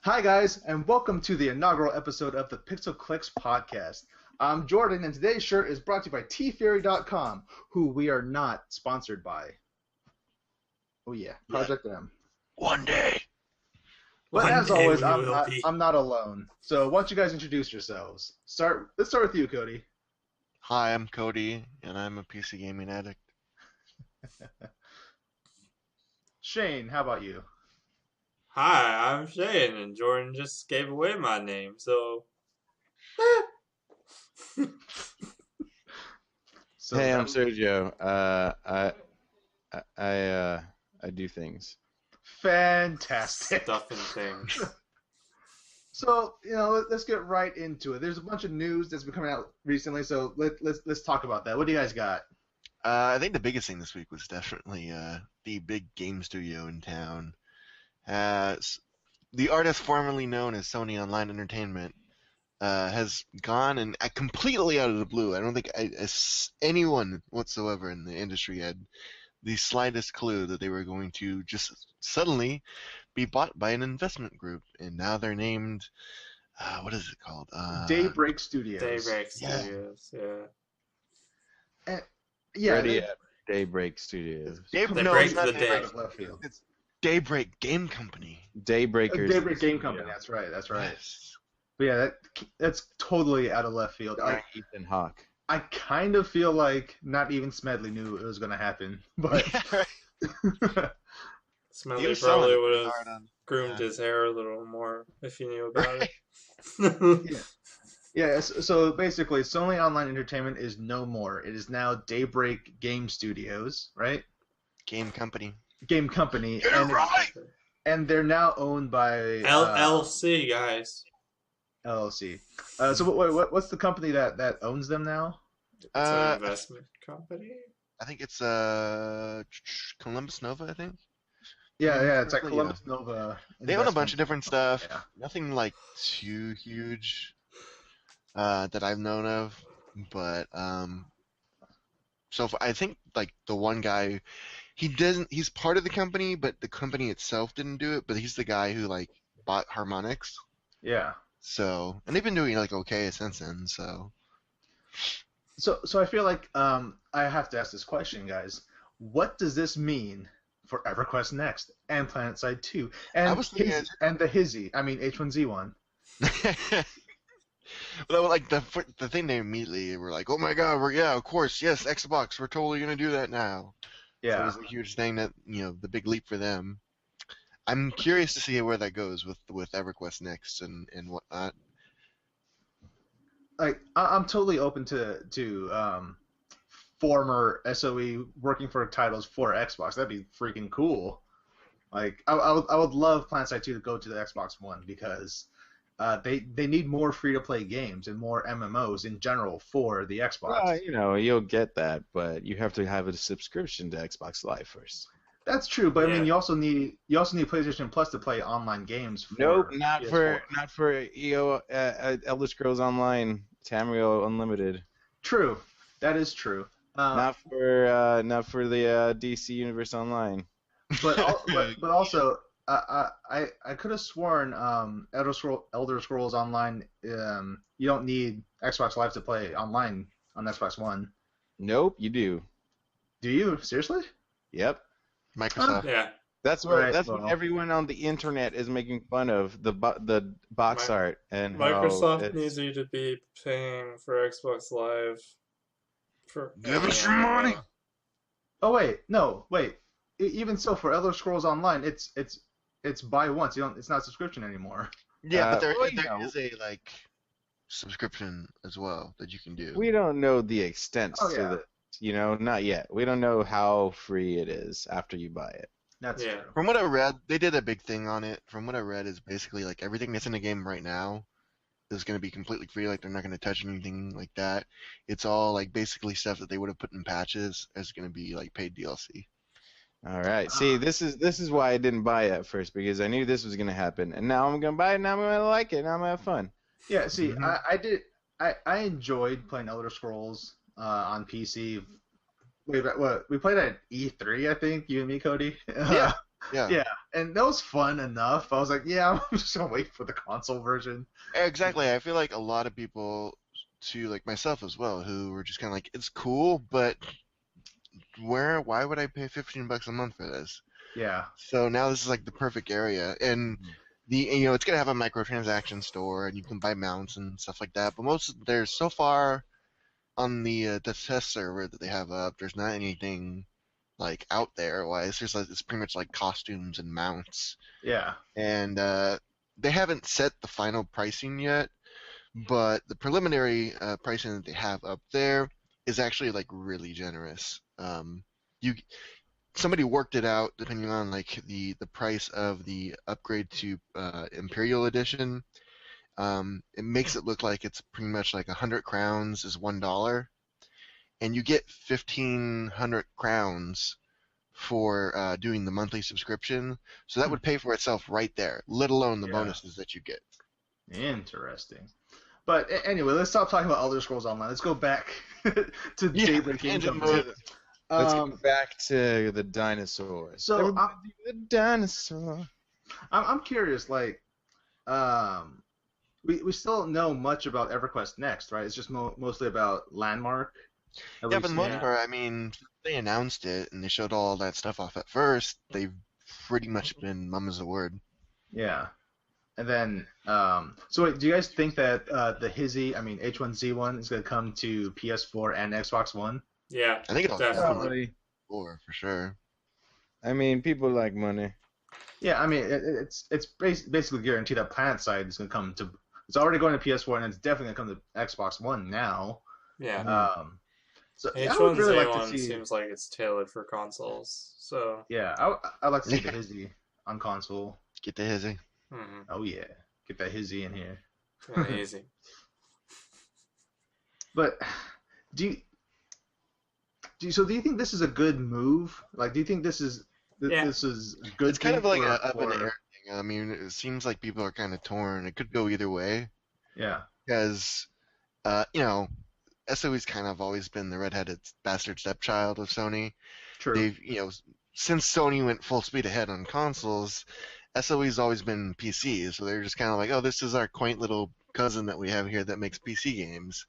Hi, guys, and welcome to the inaugural episode of the Pixel Clicks podcast. I'm Jordan, and today's shirt is brought to you by tfury.com, who we are not sponsored by. Oh yeah, Project M. One day. But One as day always, we will be. I'm not alone. So why don't you guys introduce yourselves? Let's start with you, Cody. Hi, I'm Cody, and I'm a PC gaming addict. Shane, how about you? Hi, I'm Shane, and Jordan just gave away my name, so. So Hey, I'm that- Sergio. I do things. Fantastic. Stuff and things. So, let's get right into it. There's a bunch of news that's been coming out recently, so let's talk about that. What do you guys got? I think the biggest thing this week was definitely the big game studio in town. The artist formerly known as Sony Online Entertainment has gone and completely out of the blue. I don't think anyone whatsoever in the industry had the slightest clue that they were going to just suddenly be bought by an investment group, and now they're named. What is it called? Daybreak Studios. Daybreak Yeah. Studios, yeah. Yeah, Ready at Daybreak Studios. They no, break it's not the Daybreak. day. out of left field. It's Daybreak Game Company. Daybreakers. Daybreak Game Company. That's right. Yes. But yeah, that's totally out of left field. Starring Ethan Hawke. I kind of feel like not even Smedley knew it was going to happen, but He Smedley was probably selling it would have hard on- groomed his hair a little more if he knew about it. yeah. So basically, Sony Online Entertainment is no more. It is now Daybreak Game Studios, right? Game Company. Game Company, Get it right! and they're now owned by LLC, guys. LLC. So what's the company that owns them now? It's an investment company. I think it's Columbus Nova, I think. Yeah, it's like Yeah. Columbus Nova. They own a bunch Investments. of different stuff. Yeah. Nothing like too huge that I've known of, but I think like the one guy, he's part of the company, but the company itself didn't do it. But he's the guy who like bought Harmonix. Yeah. So, and they've been doing like okay since then. So So I feel like I have to ask this question, guys. What does this mean for EverQuest Next and PlanetSide 2 I and was thinking and the H1Z1? Well, like the thing they immediately were like, oh my god, of course, yes, Xbox, we're totally gonna do that now. So it Yeah. was a huge thing that the big leap for them. I'm curious to see where that goes with EverQuest Next and whatnot. Like I'm totally open to former SOE working for titles for Xbox. That'd be freaking cool. Like I would love PlanetSide 2 to go to the Xbox One because they need more free to play games and more MMOs in general for the Xbox. Well, you'll get that, but you have to have a subscription to Xbox Live first. That's true, but I mean Yeah. you also need PlayStation Plus to play online games. For Nope, not PS4. for EO Elder Scrolls Online, Tamriel Unlimited. True, that is true. Not for the DC Universe Online. But also, I could have sworn Elder Scrolls Online. You don't need Xbox Live to play online on Xbox One. Nope, you do. Do you seriously? Yep. Microsoft. Yeah. That's Right, what well. everyone on the internet is making fun of, the box Mi- art and how Microsoft it's- needs you to be paying for Xbox Live. For Give us your money. Oh wait. Even so, for Elder Scrolls Online, it's buy once. It's not subscription anymore. Yeah, but there well, is a like subscription as well that you can do. We don't know the extent Oh, to yeah. not yet. We don't know how free it is after you buy it. That's Yeah. true. From what I read, they did a big thing on it. From what I read, is basically like everything that's in the game right now is going to be completely free. Like they're not going to touch anything like that. It's all like basically stuff that they would have put in patches as going to be like paid DLC. All right. See, this is why I didn't buy it at first, because I knew this was gonna happen, and now I'm gonna buy it. And now I'm gonna like it. And I'm gonna have fun. Yeah. See, Mhm. I enjoyed playing Elder Scrolls on PC. Way back, we played at E3, I think, you and me, Cody. Yeah. Yeah, and that was fun enough. I was like, yeah, I'm just gonna wait for the console version. Exactly. I feel like a lot of people, too, like myself as well, who were just kind of like, it's cool, but why would I pay $15 a month for this? Yeah, So now this is like the perfect area, and it's gonna have a microtransaction store, and you can buy mounts and stuff like that. But there's so far on the test server that they have up, there's not anything like out there. Wise, it's pretty much like costumes and mounts, yeah. and they haven't set the final pricing yet. But the preliminary pricing that they have up there is actually like really generous. You Somebody worked it out depending on like the price of the upgrade to Imperial Edition. It makes it look like it's pretty much like 100 crowns is $1, and you get 1,500 crowns for doing the monthly subscription. So that would pay for itself right there, let alone the Yeah. bonuses that you get. Interesting. But anyway, let's stop talking about Elder Scrolls Online. Let's go back to Daybreak Game tangent Company. mode. Let's get back to the dinosaurs. So, Everybody do the dinosaur. I'm curious, like, we still don't know much about EverQuest Next, right? It's just mostly about Landmark. Yeah, for the most part, I mean, they announced it and they showed all that stuff off at first. They've pretty much been mum is the word. Yeah. And then, so wait, do you guys think that the H1Z1 is going to come to PS4 and Xbox One? Yeah, I think it'll definitely. definitely for sure. I mean, people like money. Yeah, I mean, it's basically guaranteed that PlanetSide is going to come to. It's already going to PS4 and it's definitely going to come to Xbox One now. Yeah. So I H1Z1 would really like to see. seems like it's tailored for consoles. So. Yeah, I'd like to see the Hizzy on console. Get the hizzy. Mm-hmm. Oh yeah, get that Hizzy in here. Amazing. But do you think this is a good move? Like, do you think this is this is a good? It's kind of like thing an for- up in the air thing. I mean, it seems like people are kind of torn. It could go either way Yeah, because, SOE's kind of always been the redheaded bastard stepchild of Sony. true. They've, since Sony went full speed ahead on consoles, SOE's always been PC, so they're just kind of like, oh, this is our quaint little cousin that we have here that makes PC games.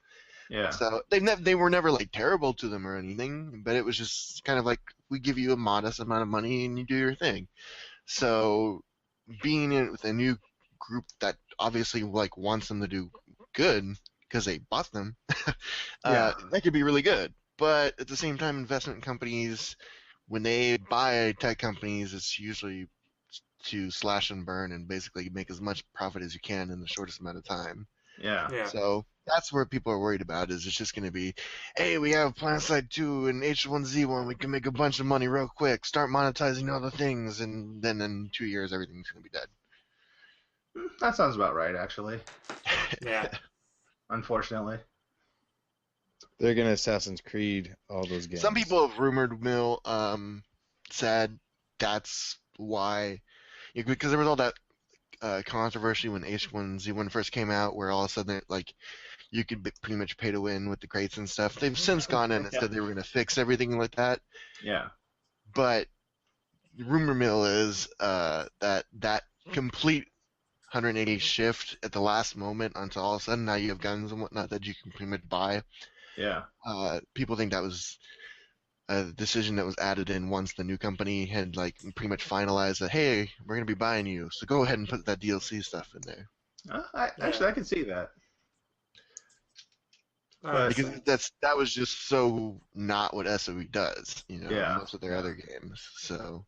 Yeah, So they were never like terrible to them or anything, but it was just kind of like we give you a modest amount of money and you do your thing. So being in with a new group that obviously like wants them to do good because they bought them, Yeah. that could be really good. But at the same time, investment companies, when they buy tech companies, it's usually to slash and burn and basically make as much profit as you can in the shortest amount of time. yeah. Yeah. So that's where people are worried about is it's just going to be, hey, we have PlanetSide 2 and H1Z1, we can make a bunch of money real quick, start monetizing all the things, and then in 2 years everything's going to be dead. That sounds about right, actually. Yeah. Unfortunately. They're gonna Assassin's Creed all those games. Some people have rumored mill said that's why, because there was all that controversy when H1Z1 first came out, where all of a sudden like you could pretty much pay to win with the crates and stuff. They've since gone in and said they were going to fix everything like that. Yeah. But the rumor mill is that complete 180 shift at the last moment until all of a sudden now you have guns and whatnot that you can pretty much buy. Yeah. People think that was a decision that was added in once the new company had like pretty much finalized that, hey, we're going to be buying you, so go ahead and put that DLC stuff in there. Actually, I can see that. Because that was just so not what SOE does, Yeah. most of their other games. So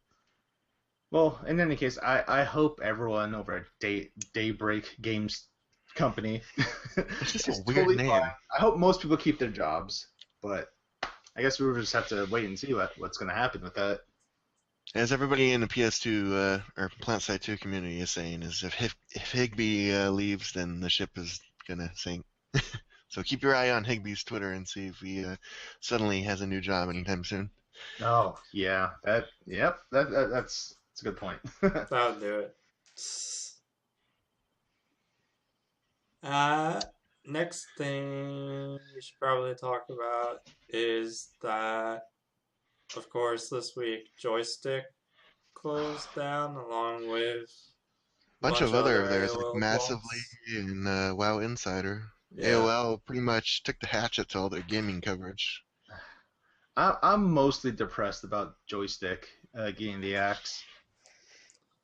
Well, in any case, I hope everyone over at Daybreak Games Company it's just is a weird totally name. fine. I hope most people keep their jobs, but I guess we just have to wait and see what's going to happen with that. As everybody in the PS2 or PlanetSide 2 community is saying, is if Higby leaves, then the ship is gonna sink. So keep your eye on Higby's Twitter and see if he suddenly has a new job anytime soon. Oh yeah, that's a good point. That would do it. Next thing we should probably talk about is that, of course, this week Joystick closed down along with Bunch of other over there is like AOL Massively blogs. and WoW Insider. Yeah. AOL pretty much took the hatchet to all their gaming coverage. I'm mostly depressed about joystick getting the axe,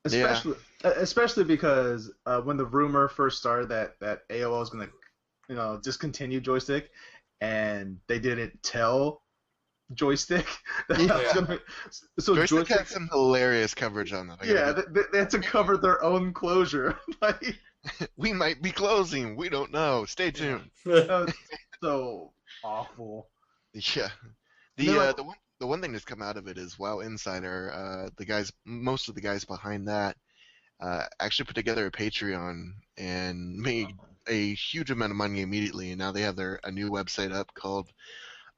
Yeah. especially because when the rumor first started that AOL was gonna discontinue joystick, and they didn't tell joystick that Yeah. was gonna so Joystick had some hilarious coverage on that. yeah, they had to cover their own closure. Like, We might be closing. We don't know. Stay tuned. that was so awful. Yeah. They're like- The one thing that's come out of it is WoW Insider. Most of the guys behind that actually put together a Patreon and made a huge amount of money immediately, and now they have a new website up called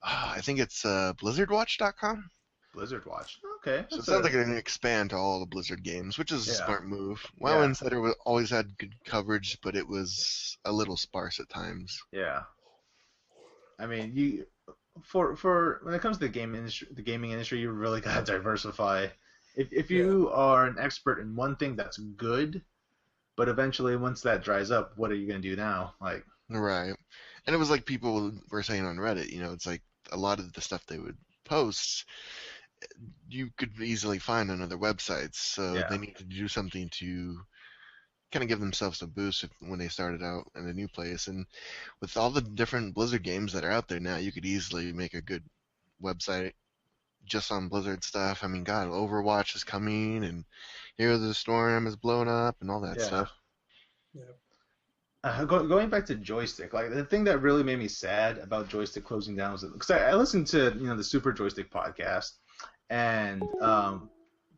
I think it's BlizzardWatch.com. Blizzard Watch. Okay. So it that's sounds like they're going to expand to all the Blizzard games, which is a Yeah. smart move. WoW Yeah. Insider always had good coverage, but it was a little sparse at times. Yeah. I mean, for when it comes to the gaming industry, you really gotta diversify. If you are an expert in one thing, that's good, but eventually, once that dries up, what are you gonna do now? Like, Right. And it was like people were saying on Reddit, it's like a lot of the stuff they would post, you could easily find on other websites. So Yeah. they need to do something to kind of give themselves a boost when they started out in a new place. And with all the different Blizzard games that are out there now, you could easily make a good website just on Blizzard stuff. I mean, God, Overwatch is coming, and Heroes of the Storm is blowing up, and all that Yeah. stuff. going back to joystick, like the thing that really made me sad about joystick closing down was because I listened to the Super Joystick podcast, and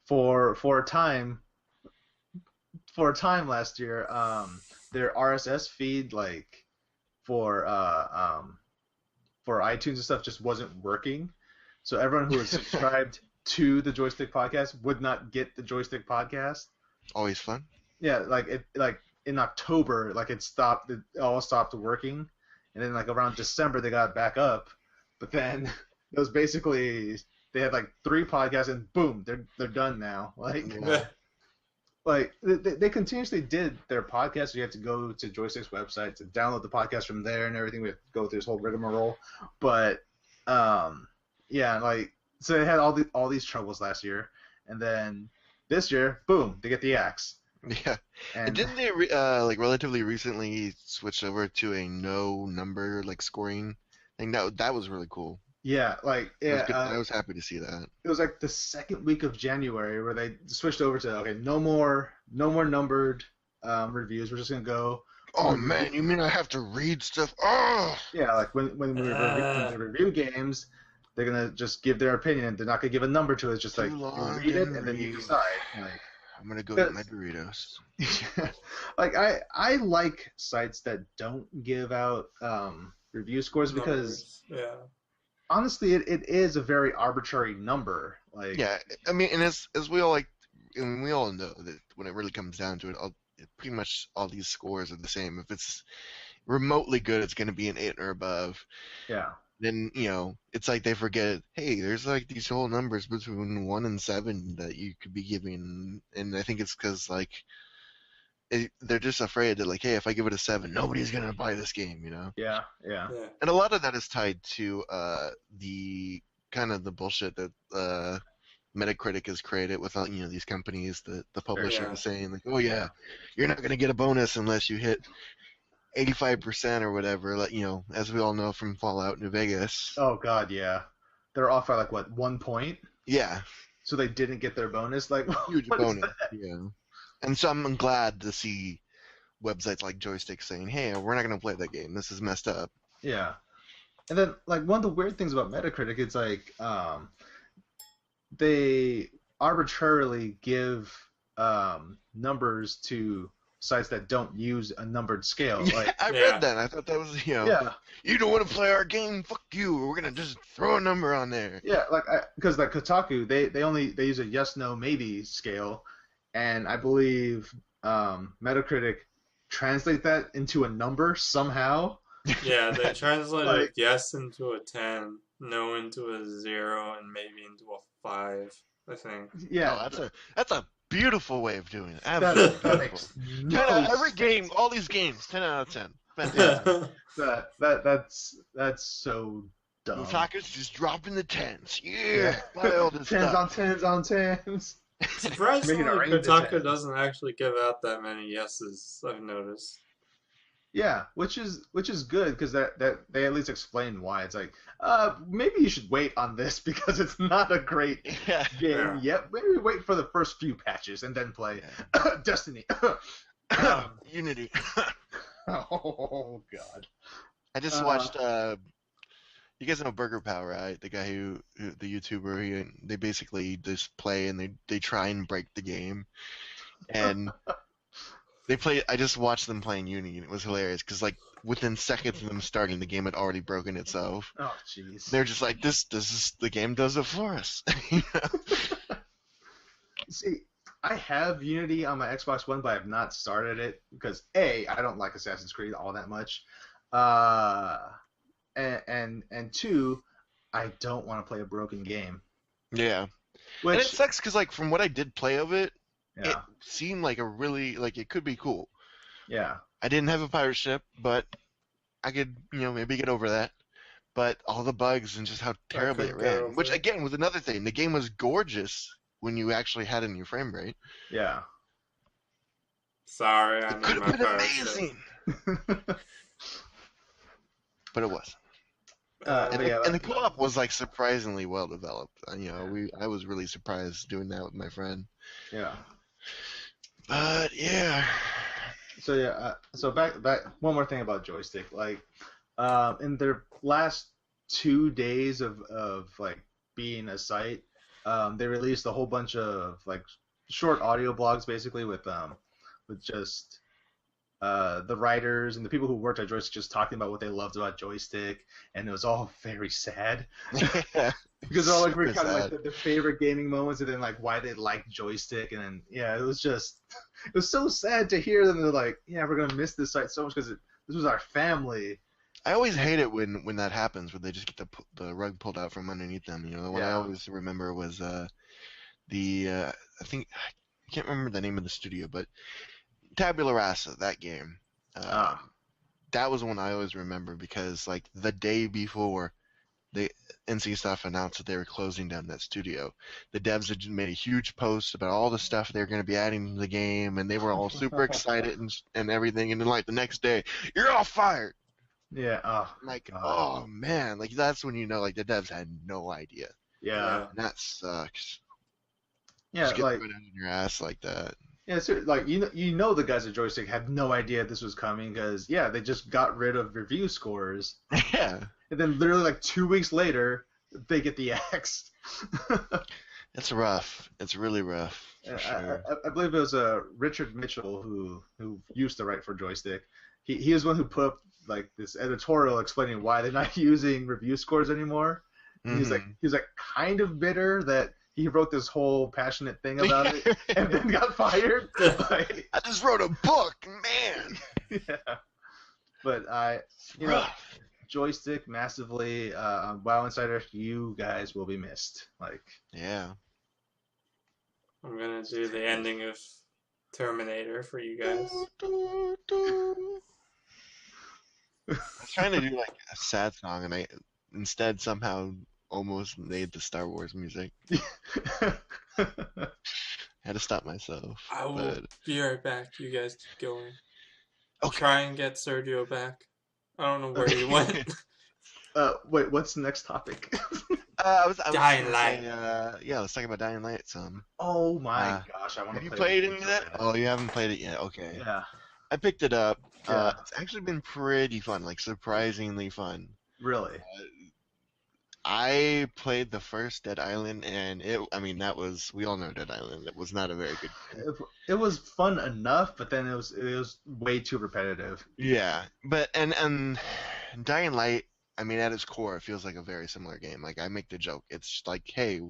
for a time last year, their RSS feed for iTunes and stuff just wasn't working. So everyone who was subscribed to the Joystick podcast would not get the Joystick podcast. Always fun. Yeah, in October, it all stopped working, and then around December they got it back up, but then it was basically they had 3 podcasts and boom, they're done now. Yeah. They continuously did their podcast. So you have to go to Joystick's website to download the podcast from there and everything. We have to go through this whole rigmarole, but so they had all these troubles last year, and then this year, boom, they get the axe. Yeah. And didn't they relatively recently switch over to a no number scoring thing? That was really cool. Yeah, I was happy to see that. It was the second week of January where they switched over to no more numbered reviews. We're just gonna go. Oh man, you mean I have to read stuff? Oh. Yeah, when we review games, they're gonna just give their opinion. They're not gonna give a number to it. It's just you read it and then you decide. I'm gonna go get my Doritos. I like sites that don't give out review scores because honestly, it is a very arbitrary number. Yeah, I mean, and as we all we all know that when it really comes down to it, pretty much all these scores are the same. If it's remotely good, it's going to be an 8 or above. Yeah. Then it's like they forget. Hey, there's these whole numbers between 1 and 7 that you could be giving, and I think it's because they're just afraid that hey, if I give it a 7, nobody's gonna buy this game. Yeah. And a lot of that is tied to the kind of the bullshit that Metacritic has created with these companies that the publisher is saying oh yeah, you're not gonna get a bonus unless you hit 85% or whatever. As we all know from Fallout New Vegas. Oh god, yeah. They're off by 1 point. Yeah. So they didn't get their bonus. Huge bonus. Yeah. And so I'm glad to see websites like Joystick saying, hey, we're not going to play that game. This is messed up. Yeah. And then, one of the weird things about Metacritic, it's they arbitrarily give numbers to sites that don't use a numbered scale. Yeah, I read that. I thought that was, you don't want to play our game, fuck you. We're going to just throw a number on there. Yeah, because Kotaku, they use a yes, no, maybe scale, and I believe Metacritic translate that into a number somehow. Yeah, they translated yes into a 10, no into a 0, and maybe into a 5. I think. Yeah, Oh, that's a beautiful way of doing it. that, Absolutely that beautiful. makes 10 no out of every sense. game, all these games, 10 out of 10. Fantastic. That's so dumb. Otaku's just dropping the tens. Yeah. Yeah, buy all this Tens on stuff. tens on tens. Surprisingly, Making it rain to Kotaku 10. doesn't actually give out that many yeses. I've noticed. Yeah, which is good because that they at least explain why. It's like, maybe you should wait on this because it's not a great Yeah. game Yeah. yet. Maybe wait for the first few patches and then play Destiny. Unity. Oh God. I just watched. You guys know Burger Power, right? The guy who the YouTuber. They basically just play and they try and break the game, and they play. I just watched them playing Unity, and it was hilarious because like within seconds of them starting, the game had already broken itself. Oh jeez. They're just like, this is the game does it for us. You know? See, I have Unity on my Xbox One, but I have not started it because A, I don't like Assassin's Creed all that much, and two, I don't want to play a broken game. Yeah, and it Which sucks because like from what I did play of it, it yeah, seemed like a really like it could be cool. yeah, I didn't have a pirate ship, but I could maybe get over that. But all the bugs and just how terribly it couldn't get ran, over which it. again was another thing. The game was gorgeous when you actually had it in your frame rate. yeah. Sorry, I It need could my have been pirate ship. amazing, but it wasn't. But yeah, And the co-op was like surprisingly well developed. I was really surprised doing that with my friend. yeah. But yeah, So yeah, so back one more thing about joystick. Like, in their last 2 days of like being a site, they released a whole bunch of like short audio blogs basically with just the writers and the people who worked at Joystick just talking about what they loved about Joystick, and it was all very sad. yeah, Because they're all like super kind of like sad. their favorite gaming moments, and then like why they like Joystick, and then yeah, it was just it was so sad to hear them. They're like, yeah, we're gonna miss this site so much because this was our family. I always hate it when that happens, when they just get the rug pulled out from underneath them. The one I Yeah. always remember was I think I can't remember the name of the studio, but Tabula Rasa, that game. Ah, That was one I always remember because like the day before the NC Stuff announced that they were closing down that studio, the devs had made a huge post about all the stuff they were going to be adding to the game, and they were all super excited and everything. And then like the next day, you're all fired. yeah. Oh, I'm like, God. oh man, like that's when like the devs had no idea, yeah, and that sucks. yeah. Just get Like, put on your ass like that. yeah, so, like you know the guys at Joystick had no idea this was coming because yeah, they just got rid of review scores, Yeah, and then literally like 2 weeks later, they get the axe. it's rough. It's really rough for sure. I believe it was Richard Mitchell who used to write for Joystick. He was one who put up like this editorial explaining why they're not using review scores anymore. And Mhm. he was like kind of bitter that he wrote this whole passionate thing about it and then got fired. Like, I just wrote a book, man. yeah. But you know, Rough. Joystick massively on WoW Insider, you guys will be missed. Like, Yeah. I'm gonna do the ending of Terminator for you guys. I was trying to do like a sad song, and I instead somehow almost made the Star Wars music. I had to stop myself. I will But be right back. You guys keep going. I'll okay. try and get Sergio back. I don't know where he went. wait, what's the next topic? I was Dying gonna Light. say, yeah, let's talk about Dying Light some. Oh my Uh, gosh, I want Have to you play played this any of game so that? bad. Oh, you haven't played it yet. Okay. Yeah, I picked it up. Yeah. It's actually been pretty fun, like surprisingly fun. really. I played the first Dead Island, and we all know Dead Island. It was not a very good game. It was fun enough, but then it was way too repetitive. Yeah, but and Dying Light, at its core, it feels like a very similar game. Like I make the joke, it's like, hey,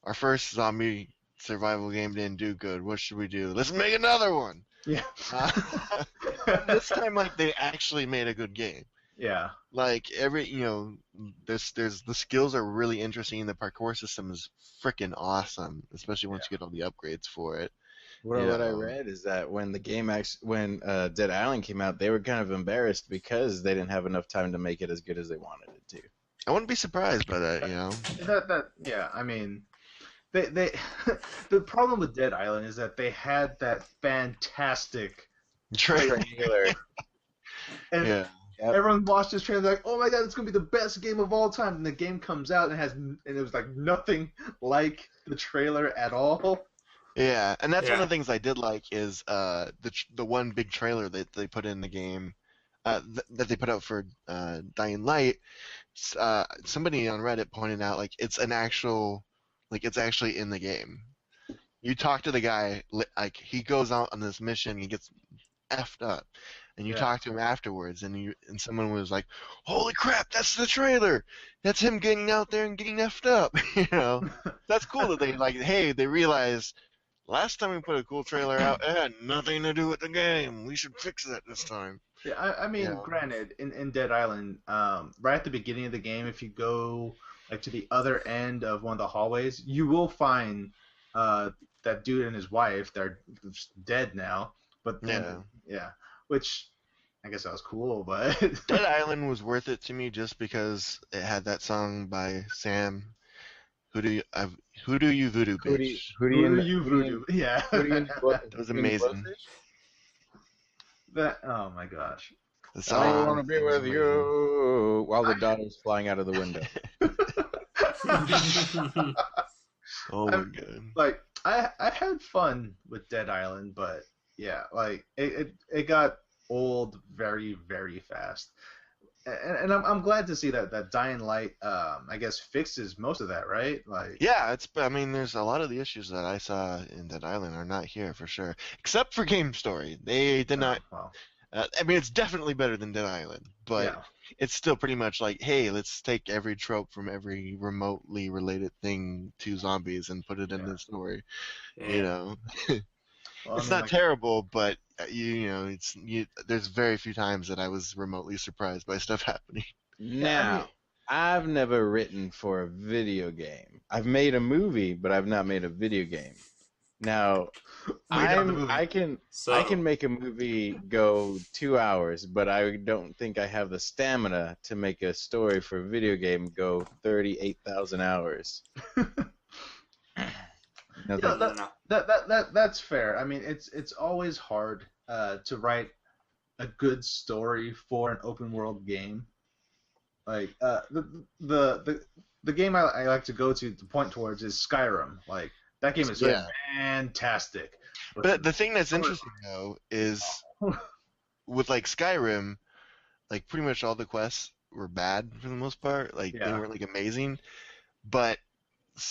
our first zombie survival game didn't do good. What should we do? Let's make another one. Yeah. This time, like they actually made a good game. Yeah. Like there's the skills are really interesting. The parkour system is freaking awesome, especially once you get all the upgrades for it. Well, You what I know, read is that when the game when Dead Island came out, they were kind of embarrassed because they didn't have enough time to make it as good as they wanted it to. I wouldn't be surprised by that. Yeah. I mean, they the problem with Dead Island is that they had that fantastic Trailer. Trailer. and Yeah. Yep. everyone watched this trailer like, oh my god, it's gonna be the best game of all time. And the game comes out and it was like nothing like the trailer at all. Yeah, and that's one Yeah. of the things I did like is the one big trailer that they put in the game, that they put out for Dying Light. Somebody on Reddit pointed out like it's actually in the game. You talk to the guy, like he goes out on this mission, he gets effed up, and you Yeah. talk to him afterwards, and someone was like, "Holy crap, that's the trailer! That's him getting out there and getting effed up." That's cool that they realized. Last time we put a cool trailer out, it had nothing to do with the game. We should fix that this time. Yeah, I mean, Yeah. granted, in Dead Island, right at the beginning of the game, if you go like to the other end of one of the hallways, you will find that dude and his wife. They're just dead now, but then, yeah, which I guess that was cool, but Dead Island was worth it to me just because it had that song by Sam. Who do you voodoo bitch? who do you voodoo? Yeah, That was amazing. oh my gosh. The I song want to be was with amazing. you while the daughter's flying out of the window. Oh my god. Like I had fun with Dead Island, but yeah, like it got old very very fast. And I'm glad to see that Dying Light I guess fixes most of that, right? Like Yeah, I mean, there's a lot of the issues that I saw in Dead Island are not here for sure, except for game story. They did not. well, I mean, it's definitely better than Dead Island, but yeah. it's still pretty much like, hey, let's take every trope from every remotely related thing to zombies and put it in Yeah. the story. Yeah. You know, Well, I it's mean, not like, terrible, but there's very few times that I was remotely surprised by stuff happening. Now, I've never written for a video game. I've made a movie, but I've not made a video game. Now, wait on the movie. I can make a movie go 2 hours, but I don't think I have the stamina to make a story for a video game go 38,000 hours. No, Yeah, No. that's fair. I mean, it's always hard to write a good story for an open world game. Like the game I like to go to point towards is Skyrim. Like that game is Yeah. fantastic. But the thing that's interesting though is with like Skyrim, like pretty much all the quests were bad for the most part. Like they Yeah. weren't like amazing, but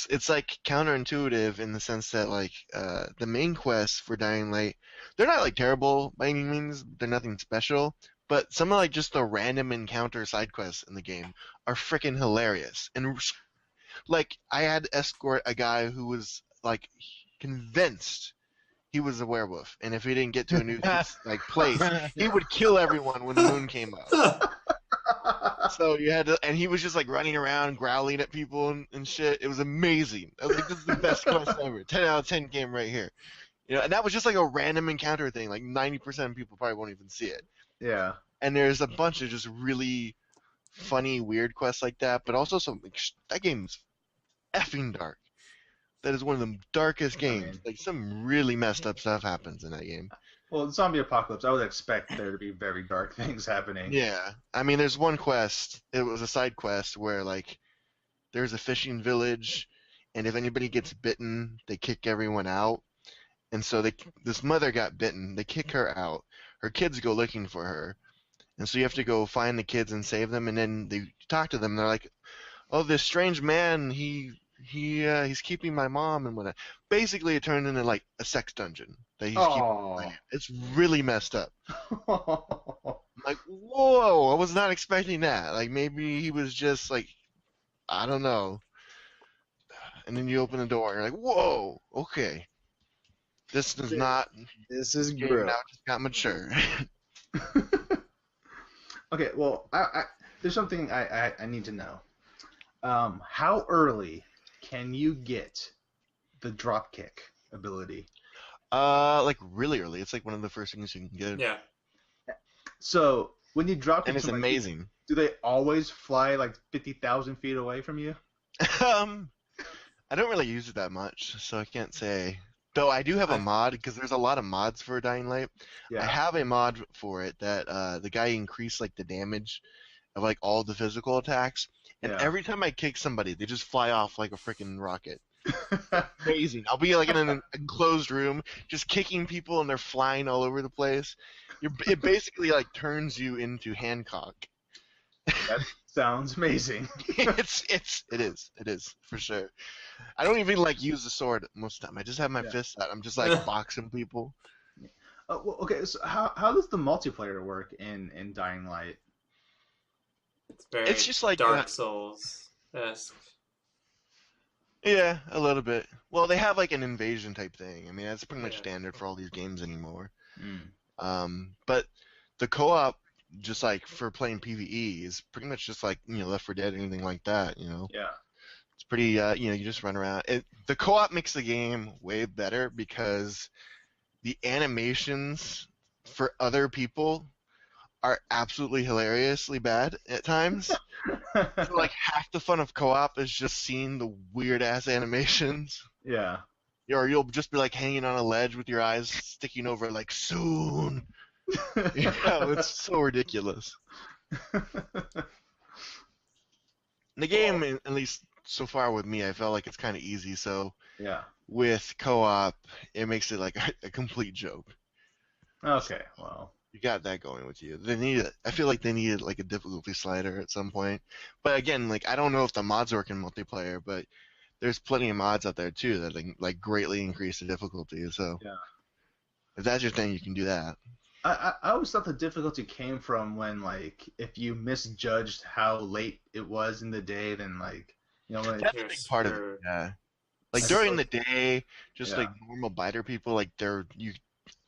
it's like counterintuitive in the sense that like the main quests for Dying Light, they're not like terrible by any means. They're nothing special, but some of like just the random encounter side quests in the game are freaking hilarious. And like I had to escort a guy who was like convinced he was a werewolf, and if he didn't get to a new like place, he would kill everyone when the moon came up. So you had to, and he was just like running around growling at people and shit. It was amazing. I was like, this is the best quest ever. 10 out of 10 game right here. And that was just like a random encounter thing. Like 90% of people probably won't even see it. Yeah. And there's a bunch of just really funny, weird quests like that. But also some that game's effing dark. That is one of the darkest games. mean- Like some really messed up stuff happens in that game. Well, zombie apocalypse, I would expect there to be very dark things happening. Yeah, I mean, there's one quest. It was a side quest where like there's a fishing village, and if anybody gets bitten, they kick everyone out. And so this mother got bitten. They kick her out. Her kids go looking for her, and so you have to go find the kids and save them. And then they talk to them. And they're like, "Oh, this strange man. He's keeping my mom and whatnot." Basically, it turned into like a sex dungeon that he's Oh. keeping. It's really messed up. Like, whoa, I was not expecting that. Like, maybe he was just like, I don't know. And then you open the door, and you're like, whoa, okay. This does not. This is Game gross. now just got mature. Okay, well, there's something I need to know. How early can you get the drop kick ability? Like really early. It's like one of the first things you can get, Yeah. So when you drop kick and it's somebody, amazing. do they always fly like 50,000 feet away from you? I don't really use it that much, so I can't say. Though I do have a mod, because there's a lot of mods for Dying Light. I Yeah. have a mod for it that the guy increased like the damage of like all the physical attacks, and Yeah. every time I kick somebody, they just fly off like a freaking rocket. Amazing. I'll be like in an enclosed room, just kicking people, and they're flying all over the place. It basically like turns you into Hancock. That sounds amazing. It is for sure. I don't even like use the sword most of the time. I just have my fists out. I'm just like boxing people. Well, okay, so how does the multiplayer work in Dying Light? It's just like Dark Souls-esque. Yeah, a little bit. Well, they have like an invasion type thing. I mean, that's pretty much Yeah. standard for all these games anymore. Mm. But the co-op, just like for playing PvE, is pretty much just like Left 4 Dead or anything like that. Yeah. It's pretty. You just run around. The co-op makes the game way better because the animations for other people are absolutely hilariously bad at times. So, like half the fun of co-op is just seeing the weird ass animations. Yeah. Or you'll just be like hanging on a ledge with your eyes sticking over, like soon. It's so ridiculous. The game, at least so far with me, I felt like it's kind of easy. So Yeah. with co-op, it makes it like a complete joke. Okay. Well. You got that going with you. I feel like they needed like a difficulty slider at some point. But again, like I don't know if the mods work in multiplayer, but there's plenty of mods out there too that like greatly increase the difficulty. So Yeah. if that's your thing, you can do that. I always thought the difficulty came from when like if you misjudged how late it was in the day, then like when That's a big part of it. Yeah. Like during the day, just like normal biter people, like you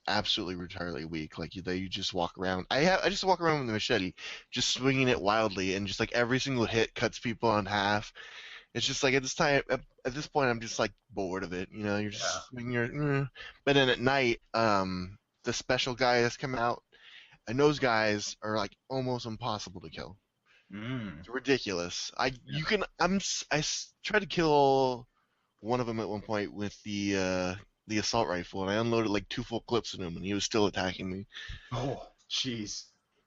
absolutely retardedly weak. Like you just walk around. I just walk around with a machete, just swinging it wildly, and just like every single hit cuts people in half. It's just like at this point, I'm just like bored of it. You're just swinging your. But then at night, the special guy has come out, and those guys are like almost impossible to kill. It's ridiculous. I tried to kill one of them at one point with the assault rifle, and I unloaded like 2 full clips in him, and he was still attacking me. Oh, jeez.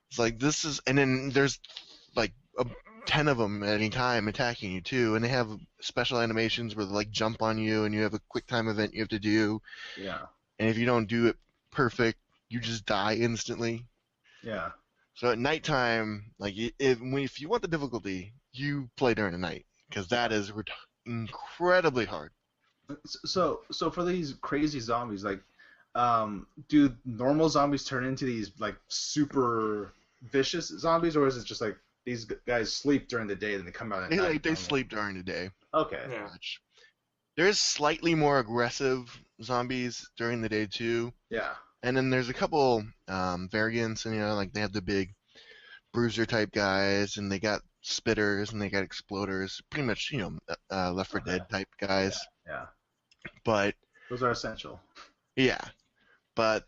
It's like and then there's like 10 of them at any time attacking you too, and they have special animations where they like jump on you, and you have a quick time event you have to do. Yeah. And if you don't do it perfect, you just die instantly. Yeah. So at nighttime, like if you want the difficulty, you play during the night because that is incredibly hard. So for these crazy zombies, like, do normal zombies turn into these like super vicious zombies, or is it just like these guys sleep during the day and they come out at night? They sleep during the day. Okay. Yeah. There's slightly more aggressive zombies during the day too. Yeah. And then there's a couple variants, and like they have the big bruiser type guys, and they got spitters, and they got exploders. Pretty much, Left 4 Dead type guys. Yeah. But those are essential. Yeah, but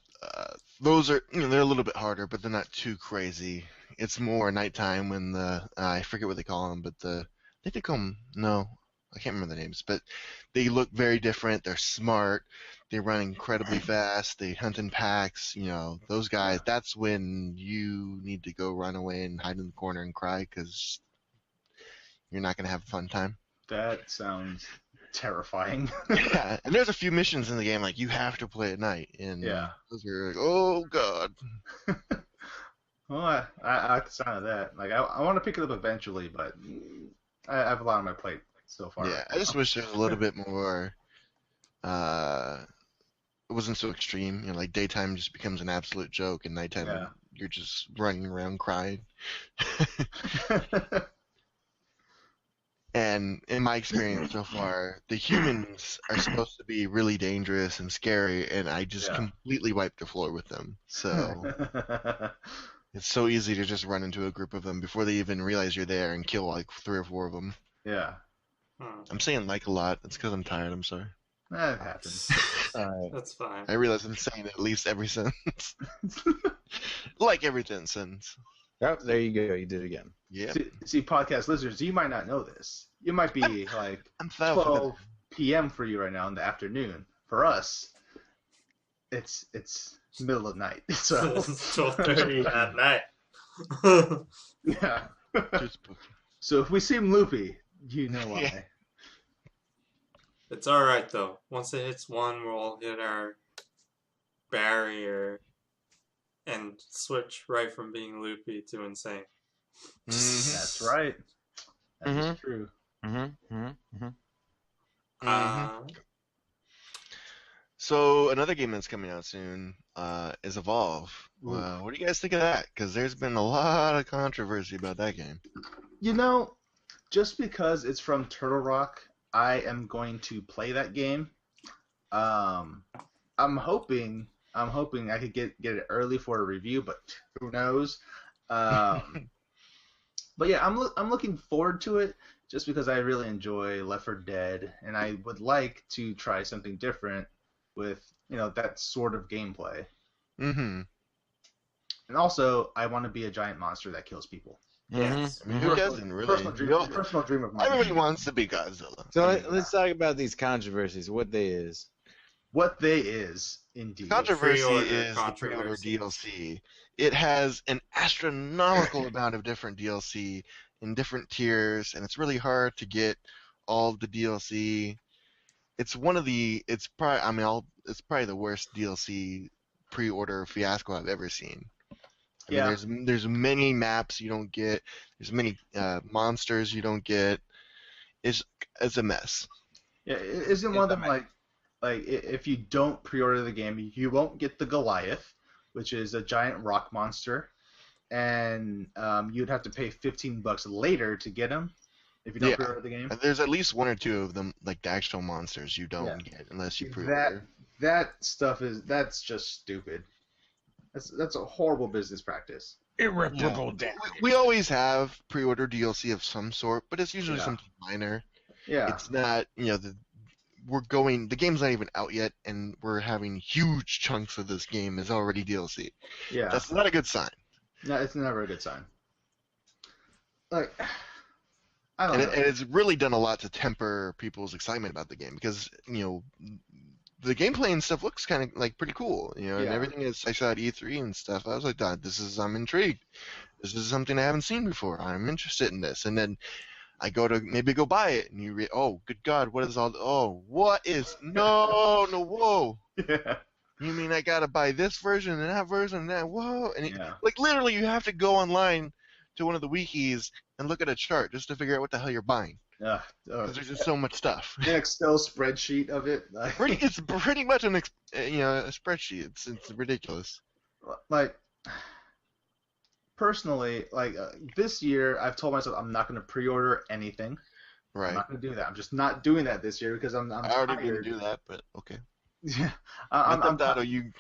those are they're a little bit harder, but they're not too crazy. It's more nighttime when I forget what they call them, but I think they call them I can't remember the names, but they look very different. They're smart. They run incredibly fast. They hunt in packs. Those guys. That's when you need to go run away and hide in the corner and cry because you're not gonna have a fun time. That sounds terrifying. Yeah, and there's a few missions in the game like you have to play at night, and those are like, oh god. Well, I like the sound of that. Like I want to pick it up eventually, but I have a lot on my plate so far. Yeah, I just wish there was a little bit more. It wasn't so extreme. Like daytime just becomes an absolute joke, and nighttime you're just running around crying. And in my experience so far, the humans are supposed to be really dangerous and scary, and I just completely wiped the floor with them. So It's so easy to just run into a group of them before they even realize you're there and kill like 3 or 4 of them. Yeah, I'm saying like a lot. It's because I'm tired. I'm sorry. that happens. That's fine. I realize I'm saying at least every sentence. Like every 10 sentences. Oh, there you go. You did it again. Yeah. See, podcast listeners, you might not know this. You might be like I'm 12 p.m. for you right now in the afternoon. For us, it's middle of night. So It's 12:30 at night. yeah. Just So if we seem loopy, you know why. Yeah. It's alright though. Once it hits 1, we'll all hit our barrier and switch right from being loopy to insane. That's right. That is true. So another game that's coming out soon is Evolve. What do you guys think of that? Because there's been a lot of controversy about that game. You know, just because it's from Turtle Rock, I am going to play that game. I'm hoping I could get it early for a review, but who knows? But yeah, I'm looking forward to it just because I really enjoy Left 4 Dead, and I would like to try something different with that sort of gameplay. Mm-hmm. And also, I want to be a giant monster that kills people. Yes. I mean, who doesn't really? Personal dream of mine. Everybody wants to be Godzilla. So let's talk about these controversies. What they is. What they is, indeed. Controversy Pre-order is the pre-order controversy. DLC. It has an astronomical amount of different DLC in different tiers, and it's really hard to get all of the DLC. It's probably the worst DLC pre-order fiasco I've ever seen. I mean, there's many maps you don't get. There's many monsters you don't get. It's a mess. Yeah, isn't one of them like if you don't pre-order the game, you won't get the Goliath, which is a giant rock monster, and you'd have to pay $15 later to get him if you don't pre-order the game. There's at least 1 or 2 of them, like the actual monsters, you don't get unless you pre-order. That stuff that's just stupid. That's a horrible business practice. Irreparable damage. We always have pre-order DLC of some sort, but it's usually something minor. Yeah. It's not, the game's not even out yet, and we're having huge chunks of this game is already DLC. Yeah. That's not a good sign. No, it's never a good sign. Like, I don't know. And it's really done a lot to temper people's excitement about the game because, the gameplay and stuff looks kind of like pretty cool, and everything is. I saw at E3 and stuff. I was like, I'm intrigued. This is something I haven't seen before. I'm interested in this. And then I go buy it, and you read, oh, good God, what is all? Oh, what is? No, whoa. Yeah. You mean I gotta buy this version and that version and that? Whoa! And like literally, you have to go online to one of the wikis and look at a chart just to figure out what the hell you're buying. Because there's just so much stuff. An Excel spreadsheet of it. It's pretty much a spreadsheet. It's ridiculous. Like, personally, this year, I've told myself I'm not going to pre-order anything. Right. I'm not going to do that. I'm just not doing that this year because I'm I already tired. didn't do that, but okay. Yeah. I'm you.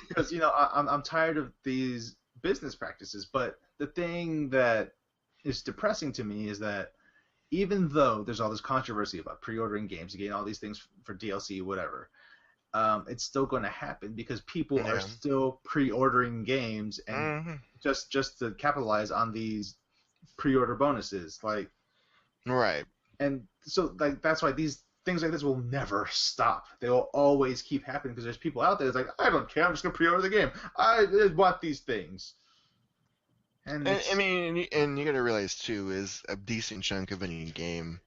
Because I'm tired of these business practices. But the thing that is depressing to me is that even though there's all this controversy about pre-ordering games, getting all these things for DLC, whatever, it's still going to happen because people are still pre-ordering games and just to capitalize on these pre-order bonuses, Right. And so that's why these things like this will never stop. They will always keep happening because there's people out there that's like, I don't care, I'm just going to pre-order the game. I want these things. And I mean, and you gotta realize too, is a decent chunk of any game,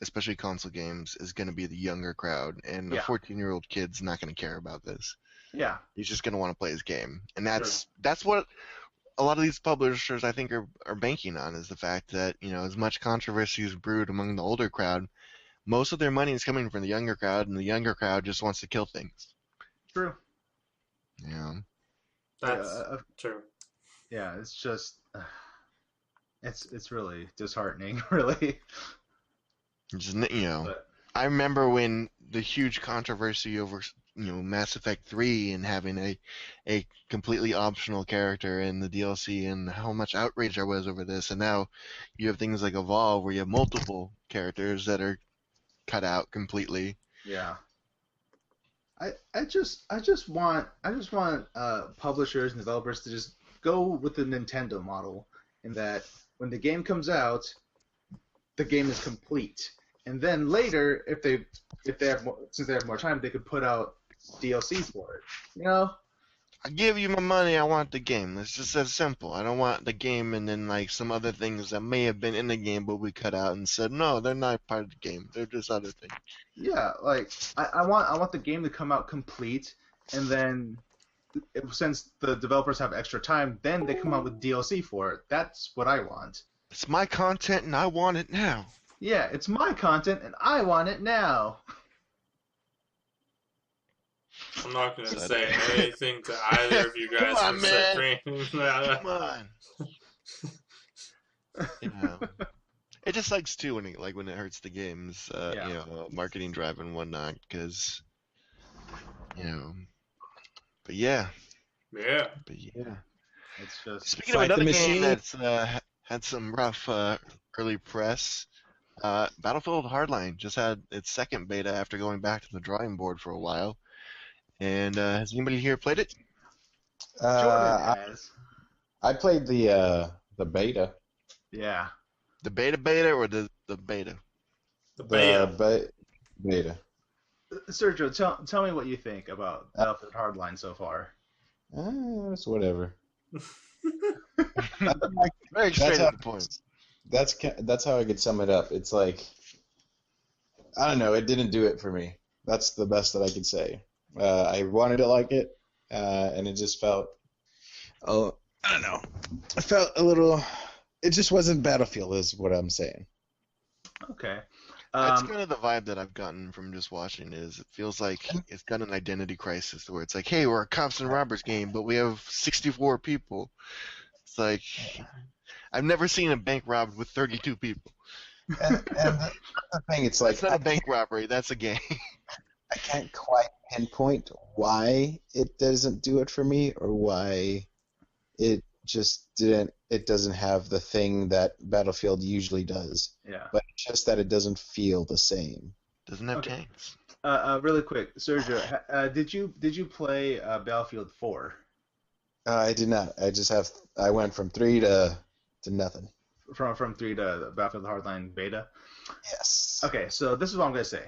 especially console games, is gonna be the younger crowd, and a 14-year-old kid's not gonna care about this. Yeah. He's just gonna want to play his game, and that's what a lot of these publishers I think are banking on, is the fact that as much controversy is brewed among the older crowd, most of their money is coming from the younger crowd, and the younger crowd just wants to kill things. True. Yeah. That's true. Yeah, it's just it's really disheartening, really. Just I remember when the huge controversy over Mass Effect 3 and having a completely optional character in the DLC, and how much outrage there was over this. And now you have things like Evolve where you have multiple characters that are cut out completely. Yeah. I just want publishers and developers to just go with the Nintendo model, in that when the game comes out, the game is complete, and then later, if they have more, since they have more time, they could put out DLC for it. You know? I give you my money, I want the game. It's just that simple. I don't want the game and then like some other things that may have been in the game but we cut out and said, no, they're not part of the game. They're just other things. Yeah, like I want the game to come out complete, and then since the developers have extra time, then they come out with DLC for it. That's what I want. It's my content and I want it now. Yeah, it's my content and I want it now. I'm not going to say anything to either of you guys. Come on, man. That. Come on. It just sucks too when it hurts the games, marketing drive and whatnot, because But yeah. Yeah. It's just Speaking of another game that's had some rough early press, Battlefield Hardline just had its second beta after going back to the drawing board for a while. And has anybody here played it? Jordan has. I played the beta. Yeah. The beta or the beta? The beta. Beta. Sergio, tell me what you think about Battlefield Hardline so far. It's whatever. Very straight to the point. That's how I could sum it up. It's like, I don't know, it didn't do it for me. That's the best that I could say. I wanted to like it, and it just felt, I don't know. It felt a little, it just wasn't Battlefield is what I'm saying. Okay. That's kind of the vibe that I've gotten from just watching. Is it feels like it's got an identity crisis where it's like, hey, we're a cops and robbers game, but we have 64 people. It's like, I've never seen a bank robbed with 32 people. And the thing, it's like, it's not a bank robbery. That's a game. I can't quite pinpoint why it doesn't do it for me, or why it just didn't. It doesn't have the thing that Battlefield usually does. Yeah. But it's just that it doesn't feel the same. Doesn't have tanks. Really quick, Sergio, did you play Battlefield 4? I did not. I went from 3 to nothing. From 3 to Battlefield Hardline beta. Yes. Okay, so this is what I'm gonna say.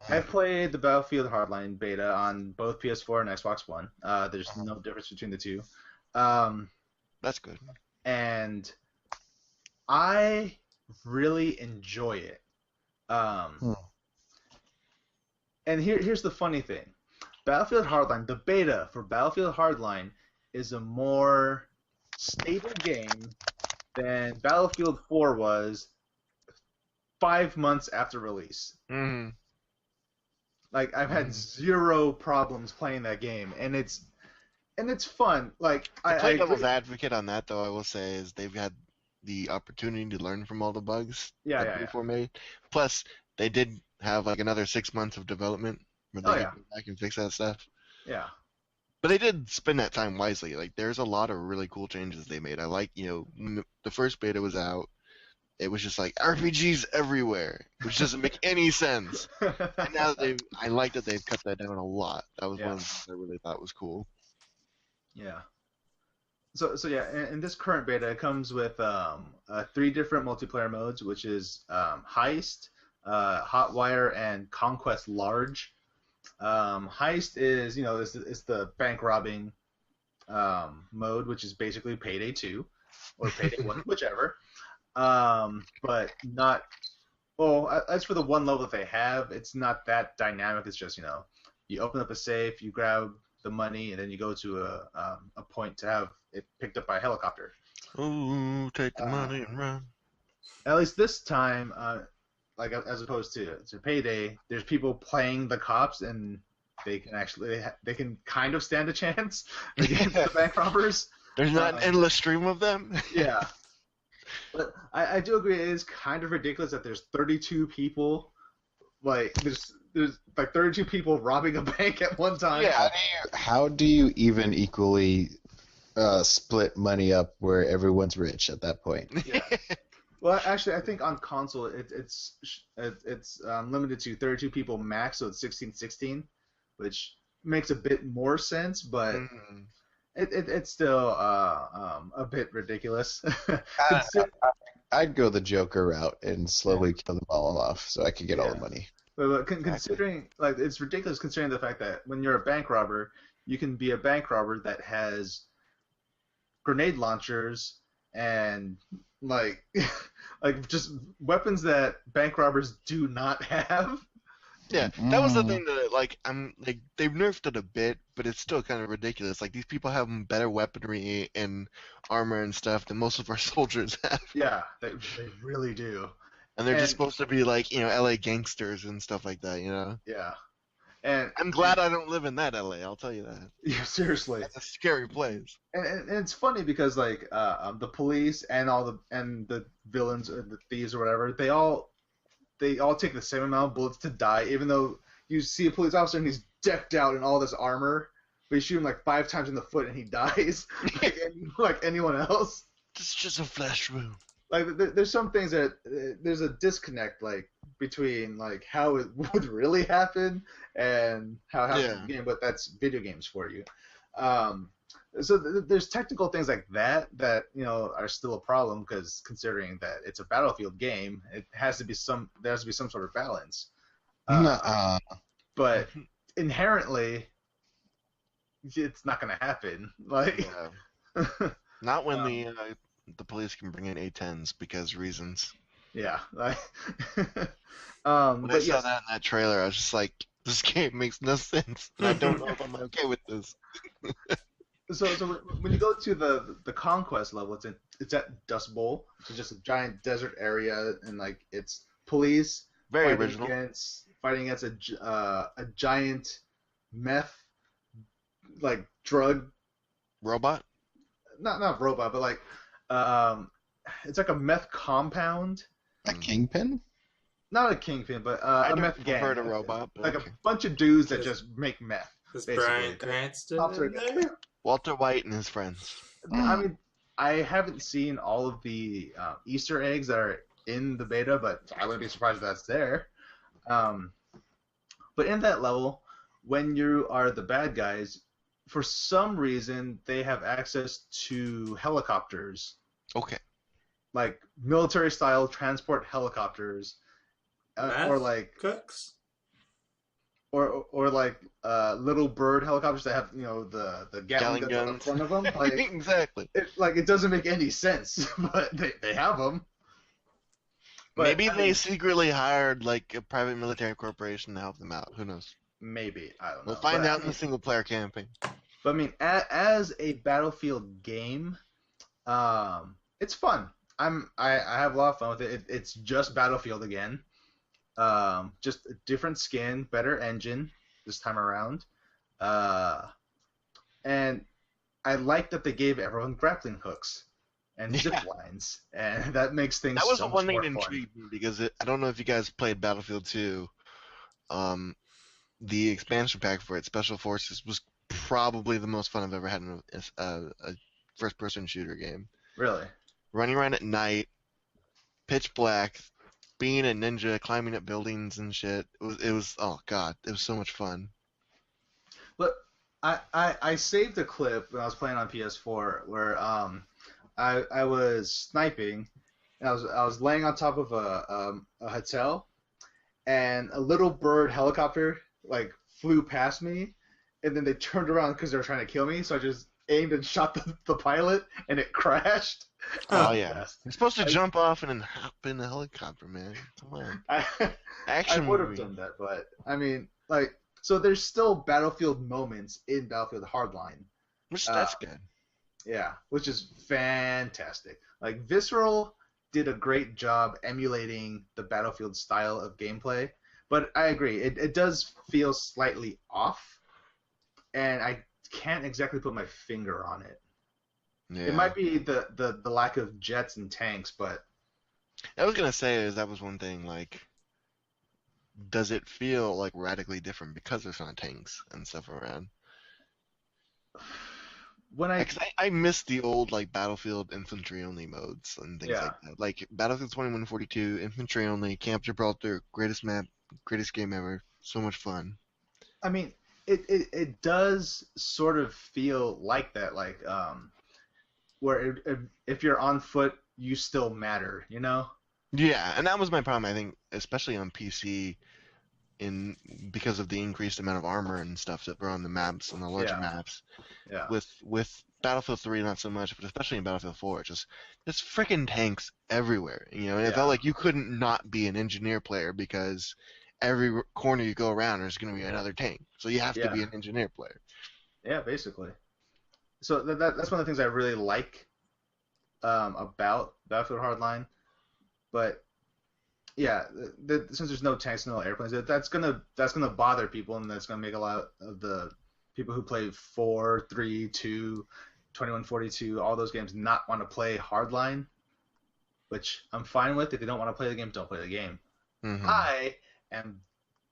I played the Battlefield Hardline beta on both PS4 and Xbox One. There's no difference between the two. That's good. And I really enjoy it. And here's the funny thing. Battlefield Hardline, the beta for Battlefield Hardline, is a more stable game than Battlefield 4 was 5 months after release. Mm-hmm. Like, I've had zero problems playing that game, and it's fun. Like, I play devil's advocate on that, though. I will say is they've had the opportunity to learn from all the bugs before made. Plus, they did have like another 6 months of development where they could go back and fix that stuff. Yeah. But they did spend that time wisely. Like, there's a lot of really cool changes they made. I like, when the first beta was out, it was just like RPGs everywhere, which doesn't make any sense. And now I like that they've cut that down a lot. That was one of the things I really thought was cool. Yeah. So yeah, in this current beta, it comes with 3 different multiplayer modes, which is Heist, Hotwire, and Conquest Large. Heist is, it's the bank robbing mode, which is basically Payday 2 or Payday 1, whichever. But not, well, as for the one level that they have, it's not that dynamic. It's just, you open up a safe, you grab the money, and then you go to a point to have it picked up by a helicopter. Ooh, take the money and run. At least this time, like as opposed to Payday, there's people playing the cops, and they can kind of stand a chance against the bank robbers. There's not an endless stream of them. Yeah. But I do agree, it is kind of ridiculous that there's 32 people. Like, there's like 32 people robbing a bank at one time. Yeah. How do you even equally split money up where everyone's rich at that point? Yeah. Well, actually, I think on console it's limited to 32 people max, so it's 16-16, which makes a bit more sense, but Mhm. it's still a bit ridiculous. I'd go the Joker route and slowly kill them all off so I could get all the Yeah. money. But considering, like, it's ridiculous considering the fact that when you're a bank robber, you can be a bank robber that has grenade launchers and like like just weapons that bank robbers do not have. Yeah, that was the thing that like I'm like they've nerfed it a bit, but it's still kind of ridiculous. Like these people have better weaponry and armor and stuff than most of our soldiers have, Yeah, they really do. and they're just And supposed to be like LA gangsters and stuff like that. yeah, and I'm glad I don't live in that LA. I'll tell you that. yeah, seriously. That's a scary place. And it's funny because like the police and the villains or the thieves or whatever, they all take the same amount of bullets to die, even though you see a police officer and he's decked out in all this armor, but you shoot him like 5 times in the foot and he dies, like anyone else. It's just a flesh wound. Like there's some things that there's a disconnect like between like how it would really happen and how it happens in the game, but that's video games for you. So there's technical things like that are still a problem because considering that it's a Battlefield game, there has to be some sort of balance. But inherently, it's not going to happen. Like, not when the police can bring in A10s because reasons. Yeah. Like, when I saw yes. that in that trailer, I was just like, this game makes no sense, and I don't know if I'm okay with this. So when you go to the conquest level, it's at Dust Bowl, which is just a giant desert area, and like it's police Very fighting original. Fighting against a giant meth like drug Robot? not robot, but like it's like a meth compound. A kingpin? Not a kingpin, but I a don't meth gang. prefer a robot, but like okay. a bunch of dudes that just make meth. Is basically. Bryan Cranston Cops are- in there? Walter White and his friends. I mean, I haven't seen all of the Easter eggs that are in the beta, but I wouldn't be surprised if that's there. But in that level, when you are the bad guys, for some reason they have access to helicopters, Okay. like military-style transport helicopters, or like Cooks? or like little bird helicopters that have the Gatling guns on the front of them. Like Exactly. it doesn't make any sense, but they have them. But, Maybe I they mean, secretly hired like a private military corporation to help them out. Who knows? maybe I don't know. We'll find But, out in the single player campaign. But I mean, as a Battlefield game, it's fun. I have a lot of fun with it. It's just Battlefield again. Just a different skin, better engine this time around. And I like that they gave everyone grappling hooks and zip lines, and that makes things That was so the one much thing more that fun. intrigued me because I don't know if you guys played Battlefield 2. The expansion pack for it, Special Forces, was probably the most fun I've ever had in a first-person shooter game. Really? Running around at night, pitch black, being a ninja, climbing up buildings and shit. It was oh god, it was so much fun. But I saved a clip when I was playing on PS4 where I was sniping and I was laying on top of a hotel and a little bird helicopter like flew past me and then they turned around because they were trying to kill me, so I just aimed and shot the pilot and it crashed. Oh yeah, Yes. you're supposed to jump off and then hop in the helicopter, man. Come on, I action would have movie. done that, but I mean, like, so there's still Battlefield moments in Battlefield Hardline. Which that's good. Yeah, which is fantastic. Like, Visceral did a great job emulating the Battlefield style of gameplay, but I agree, it does feel slightly off, and I can't exactly put my finger on it. Yeah. It might be the lack of jets and tanks, but I was gonna say is that was one thing like does it feel like radically different because there's not tanks and stuff around? When I Because I miss the old like Battlefield infantry only modes and things yeah, like that. Like Battlefield 2142 infantry only, Camp Gibraltar, greatest map, greatest game ever. So much fun. I mean, it does sort of feel like that, like where if you're on foot, you still matter, you know? Yeah, and that was my problem. I think, especially on PC, in because of the increased amount of armor and stuff that were on the maps, on the larger Yeah, maps. yeah, With Battlefield 3, not so much, but especially in Battlefield 4, just freaking tanks everywhere. And it felt yeah, like you couldn't not be an engineer player because every corner you go around there's going to be another tank. So you have to yeah, be an engineer player. yeah, basically. So that's one of the things I really like about Battlefield Hardline. But yeah, since there's no tanks, no airplanes, that's gonna bother people, and that's gonna make a lot of the people who play 4, 3, 2, 2142, all those games not want to play Hardline, which I'm fine with. If they don't want to play the game, don't play the game. Hmm. I am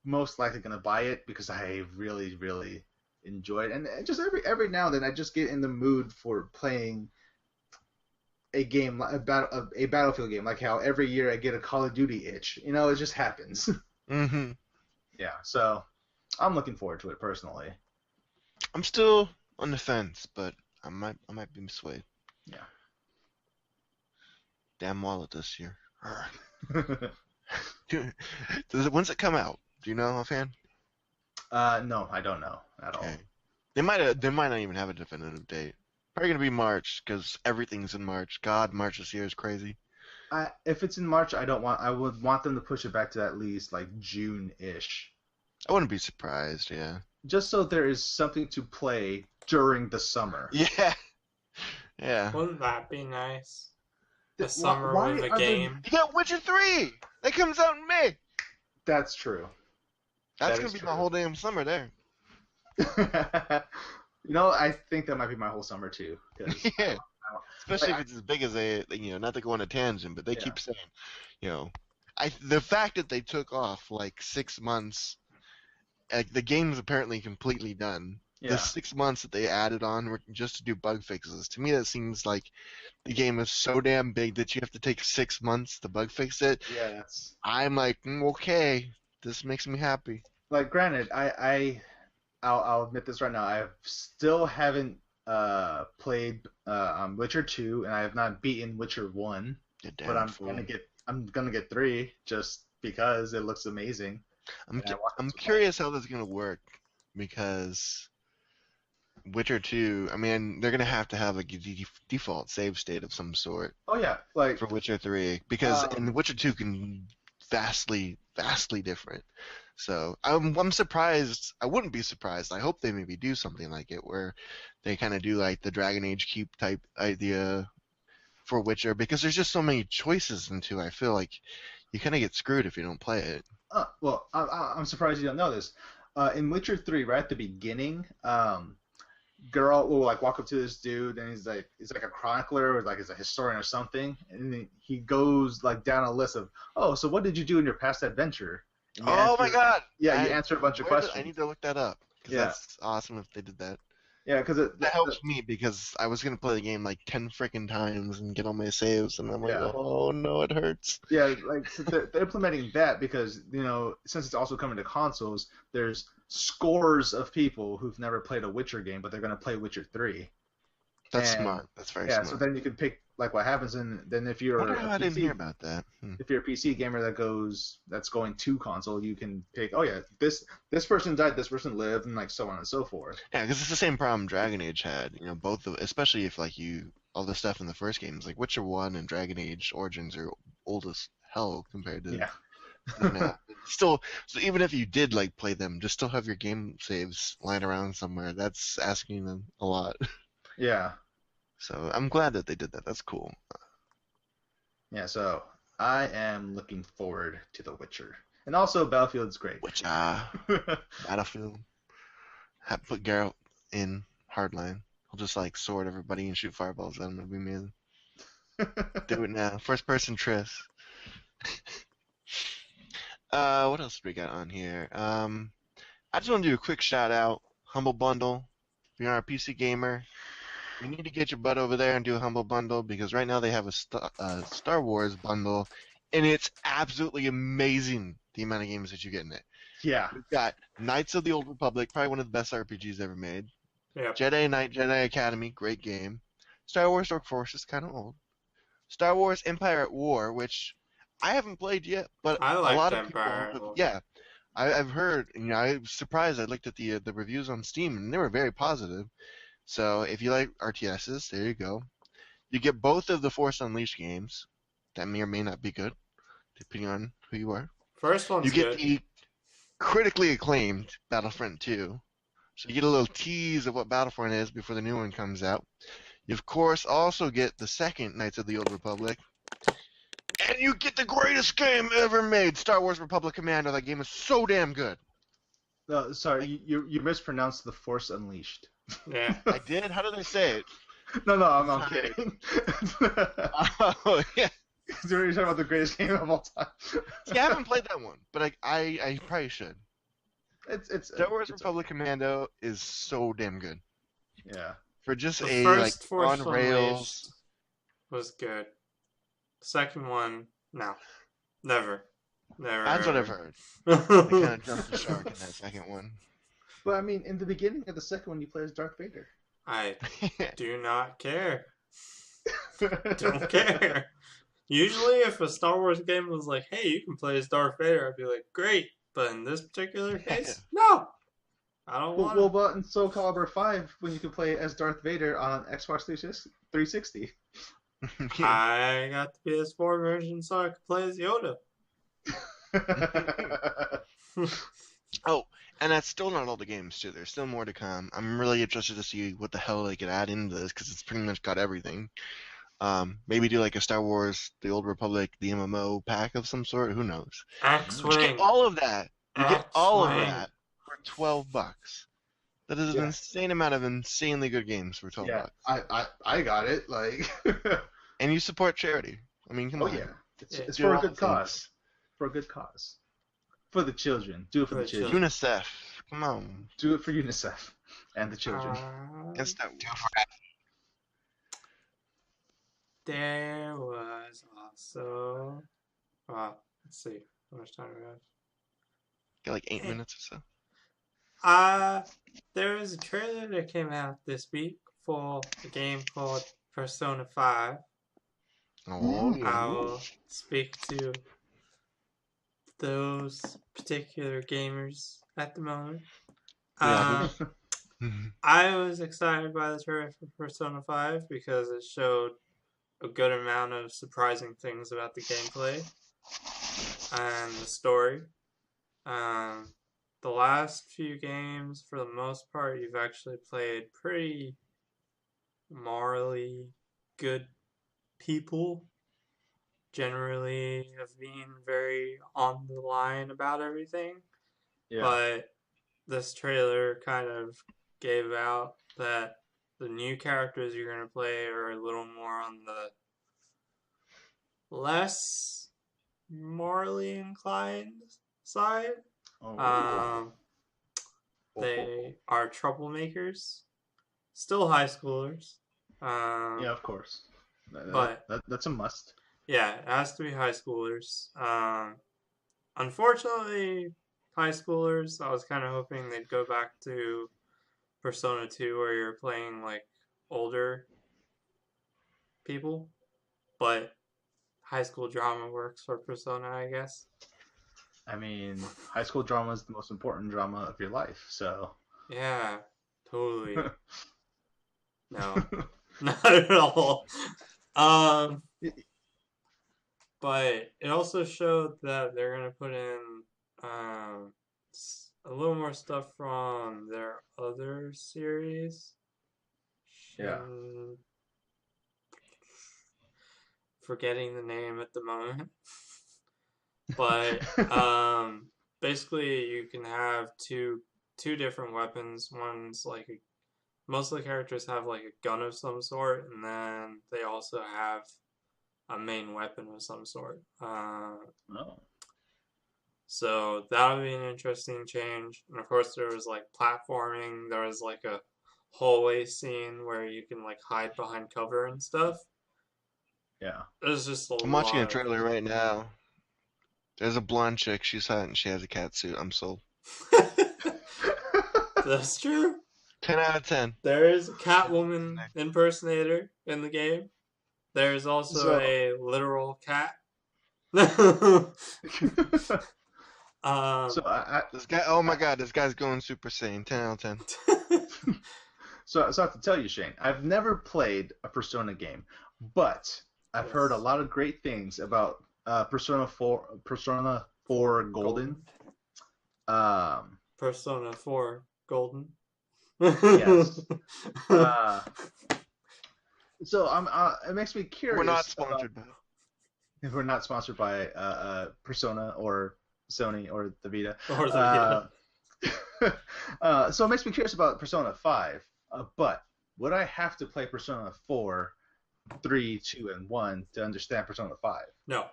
most likely gonna buy it because I really, really enjoy it, and just every now and then I just get in the mood for playing a game a Battlefield game, like how every year I get a Call of Duty itch. It just happens. Hmm. Yeah, so I'm looking forward to it personally. I'm still on the fence, but I might be swayed. Yeah. Damn wallet this year. When's it come out? Do you know offhand? No, I don't know at all. Okay. They might not even have a definitive date. Probably gonna be March because everything's in March. God, March this year is crazy. If it's in March, I would want them to push it back to at least like June-ish, I wouldn't be surprised. Yeah. just so there is something to play during the summer. Yeah. Yeah. Wouldn't that be nice? A Why summer with a are they? game. You got Witcher 3. That comes out in May. That's true. That's That gonna is be true. my whole damn summer there. I think that might be my whole summer too. 'Cause Yeah. Especially like, if it's as big as not to go on a tangent, but they yeah, keep saying, you know, the fact that they took off like 6 months, like the game's apparently completely done. The yeah. 6 months that they added on were just to do bug fixes. To me, that seems like the game is so damn big that you have to take 6 months to bug fix it. Yeah, that's I'm like, okay, this makes me happy. like granted, I'll admit this right now. I still haven't played Witcher 2, and I have not beaten Witcher 1, You but damn fool. I'm gonna get 3 just because it looks amazing. I'm And I want I'm to play. curious how this is gonna work because Witcher 2, I mean, they're gonna have to have like a default save state of some sort Oh yeah, like for Witcher 3 because um and Witcher 2 can vastly different. So I'm surprised. I wouldn't be surprised. I hope they maybe do something like it where they kind of do like the Dragon Age Keep type idea for Witcher because there's just so many choices into. I feel like you kind of get screwed if you don't play it. well, I'm surprised you don't know this. In Witcher 3, right at the beginning, Geralt will like walk up to this dude, and he's like a chronicler or like he's a historian or something, and then he goes like down a list of, oh, so what did you do in your past adventure? And Oh my God! you I, answer a bunch of questions. I need to look that up because Yeah, that's awesome if they did that. yeah, because That helps me because I was gonna play the game like 10 freaking times and get all my saves, and I'm like, yeah, oh no, it hurts. yeah, like so they're implementing that because since it's also coming to consoles, there's scores of people who've never played a Witcher game, but they're gonna play Witcher 3. That's And smart. That's very yeah, so smart. then you can pick like what happens, and then if I you're wonder a how I didn't hear PC about that. if you're a PC gamer that's going to console, you can pick, oh yeah, this person died, this person lived, and like so on and so forth. Yeah, because it's the same problem Dragon Age had. Both of, especially if like all the stuff in the first games, like Witcher 1 and Dragon Age Origins are old as hell compared to Yeah. now. Still, so even if you did like play them, just still have your game saves lying around somewhere. That's asking them a lot. Yeah. So I'm glad that they did that. That's cool. Yeah, so I am looking forward to The Witcher. And also Battlefield's great. Which Battlefield. Put Geralt in Hardline. He'll just like sword everybody and shoot fireballs at him. It'll be amazing. Do it now. First person Triss. What else do we got on here? I just want to do a quick shout out. Humble Bundle. If you're a PC gamer, you need to get your butt over there and do a Humble Bundle because right now they have a Star Wars bundle, and it's absolutely amazing the amount of games that you get in it. Yeah. We've got Knights of the Old Republic, probably one of the best RPGs ever made. Yep. Jedi Knight, Jedi Academy, great game. Star Wars Dark Force is kind of old. Star Wars Empire at War, which I haven't played yet, but I a liked lot of Empire at people, War. yeah, I've heard. I was surprised. I looked at the reviews on Steam, and they were very positive. So if you like RTSs, there you go. You get both of the Force Unleashed games. That may or may not be good, depending on who you are. First one's You get good. the critically acclaimed Battlefront 2. So you get a little tease of what Battlefront is before the new one comes out. You, of course, also get the second Knights of the Old Republic. And you get the greatest game ever made, Star Wars Republic Commando. That game is so damn good. No, sorry, you mispronounced the Force Unleashed. Yeah. I did? How did I say it? No, I'm Sorry. kidding. Oh, yeah. You're talking about the greatest game of all time. See, I haven't played that one, but I probably should. It's Star Wars Republic Commando is so damn good. Yeah. For just The a, first like, Force on rails... Unleashed was good. Second one, no. Never. That's what I've heard. I kind of jumped the shark in that second one. But I mean, in the beginning of the second one, you play as Darth Vader. I do not care. Don't care. Usually, if a Star Wars game was like, hey, you can play as Darth Vader, I'd be like, great. But in this particular case, no. I don't want Well, but in Soul Calibur 5, when you can play as Darth Vader on Xbox 360. I got the PS4 version so I could play as Yoda. Oh, and that's still not all the games, too. There's still more to come. I'm really interested to see what the hell they could add into this, because it's pretty much got everything. Maybe do like a Star Wars, the Old Republic, the MMO pack of some sort. Who knows? But you X-Wing. get all of that. You get all of X-Wing. that for $12. That is an Yeah. insane amount of insanely good games for $12. Yeah, I got it. Like, And you support charity. I mean, come oh on. yeah, it's Yeah. it's Do for a all good things. cause. For a good cause. For the children. Do it for the children. UNICEF. Come on. Do it for UNICEF and the children. Guess that. There was also... let's see. How much time do we have? Get like 8 minutes or so. There was a trailer that came out this week for a game called Persona 5. Oh, yeah. I'll speak to those particular gamers at the moment. Yeah. I was excited by the trailer for Persona 5 because it showed a good amount of surprising things about the gameplay and the story. The last few games, for the most part, you've actually played pretty morally good people. Generally, of being very on the line about everything. Yeah. But this trailer kind of gave out that the new characters you're going to play are a little more on the less morally inclined side. Oh. They are troublemakers, still high schoolers. Yeah, of course. But That's a must. yeah, it has to be high schoolers. Unfortunately, high schoolers, I was kind of hoping they'd go back to Persona 2 where you're playing like older people, but high school drama works for Persona, I guess. I mean, high school drama is the most important drama of your life, so. Yeah, totally. No, not at all. But it also showed that they're gonna put in a little more stuff from their other series. Yeah. Forgetting the name at the moment. But basically you can have two different weapons. One's like most of the characters have like a gun of some sort, and then they also have a main weapon of some sort. Oh. So that would be an interesting change. And of course, there was like platforming. There was like a hallway scene where you can like hide behind cover and stuff. Yeah. There's just a I'm watching a lot trailer right now. There's a blonde chick. She's hot and she has a cat suit. I'm sold. That's true. 10 out of 10. There is a Catwoman impersonator in the game. There is also a literal cat. So This guy. Oh my God, this guy's going Super Saiyan. 10 out of 10. so I have to tell you, Shane, I've never played a Persona game, but I've heard a lot of great things about Persona 4 Golden. Persona 4 Golden. Yes. So it makes me curious. We're not sponsored by. We're not sponsored by Persona or Sony or the Vita. Or the Vita. So it makes me curious about Persona 5. But would I have to play Persona 4, 3, 2, and 1 to understand Persona 5? No.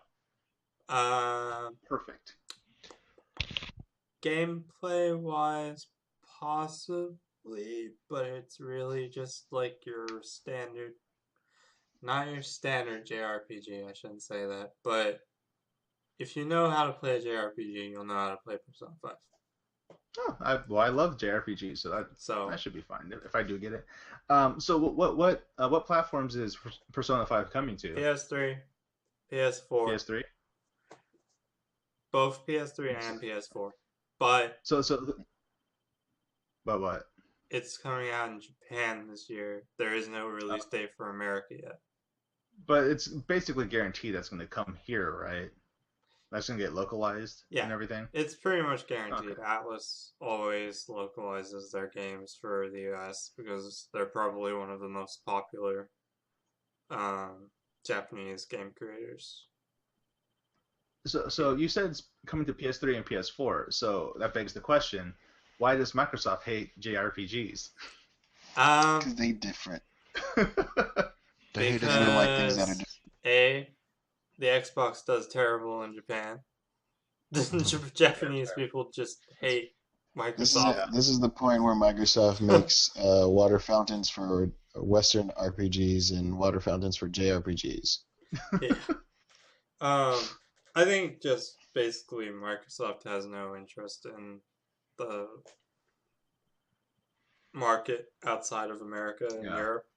Perfect. Gameplay wise, possibly, but it's really just like your standard, not your standard JRPG, I shouldn't say that, but if you know how to play a JRPG, you'll know how to play Persona 5. Oh, I love JRPGs, so that should be fine if I do get it. So what platforms is Persona 5 coming to? PS3, PS4. PS3. Both PS3 and PS4. But but what? It's coming out in Japan this year. There is no release date for America yet. But it's basically guaranteed that's going to come here, right? That's going to get localized and everything? It's pretty much guaranteed. Okay. Atlas always localizes their games for the US because they're probably one of the most popular Japanese game creators. So you said it's coming to PS3 and PS4, so that begs the question, why does Microsoft hate JRPGs? Because they different. They because don't like things that are different. the Xbox does terrible in Japan. Japanese people just hate Microsoft. This is the point where Microsoft makes water fountains for Western RPGs and water fountains for JRPGs. Yeah. I think just basically Microsoft has no interest in the market outside of America and Europe.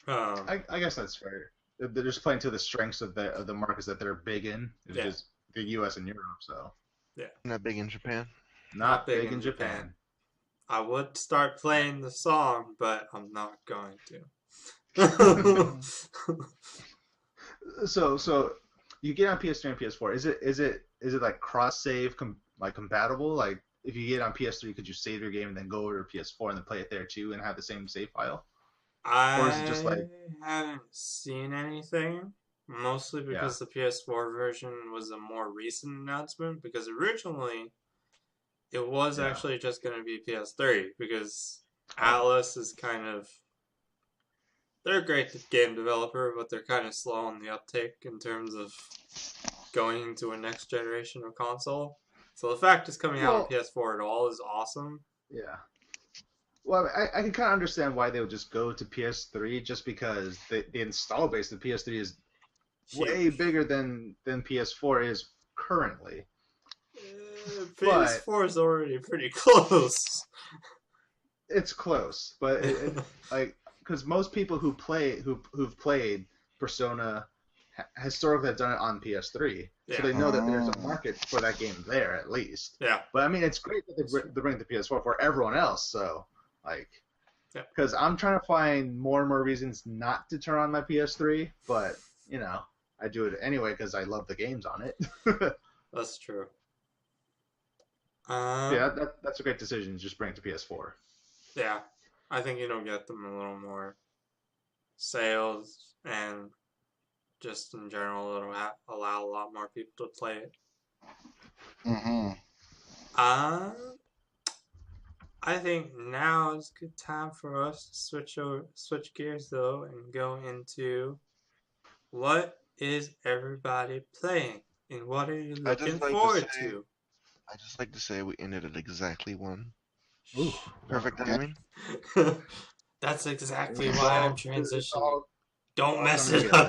I guess that's fair. They're just playing to the strengths of the markets that they're big in, which is the U.S. and Europe. So Not big in Japan. Not big in Japan. I would start playing the song, but I'm not going to. So you get on PS3 and PS4. Is it like cross save compatible? Like if you get on PS3, could you save your game and then go over to PS4 and then play it there too and have the same save file? Or is it just like haven't seen anything. Mostly because the PS4 version was a more recent announcement. Because originally it was actually just going to be PS3. Because Atlas is kind of... They're a great game developer, but they're kind of slow on the uptake in terms of going into a next generation of console. So the fact it's coming out on PS4 at all is awesome. Yeah. Well, I can kind of understand why they would just go to PS3, just because the install base of PS3 is way bigger than PS4 is currently. PS4 is already pretty close. It's close, but like... Because most people who've played Persona historically have done it on PS3, so they know that there's a market for that game there at least. Yeah. But I mean, it's great that they bring the PS4 for everyone else. So because I'm trying to find more and more reasons not to turn on my PS3, but I do it anyway because I love the games on it. That's true. That's a great decision. Just bring it to PS4. Yeah. I think it'll get them a little more sales, and just in general, it'll allow a lot more people to play it. I think now is a good time for us to switch gears though, and go into what is everybody playing. And what are you I just looking like to forward say- to? I just like to say we ended at exactly 1. Ooh, Perfect wow. timing. That's exactly It's why all- I'm it's transitioning. all- Don't all mess coming it up.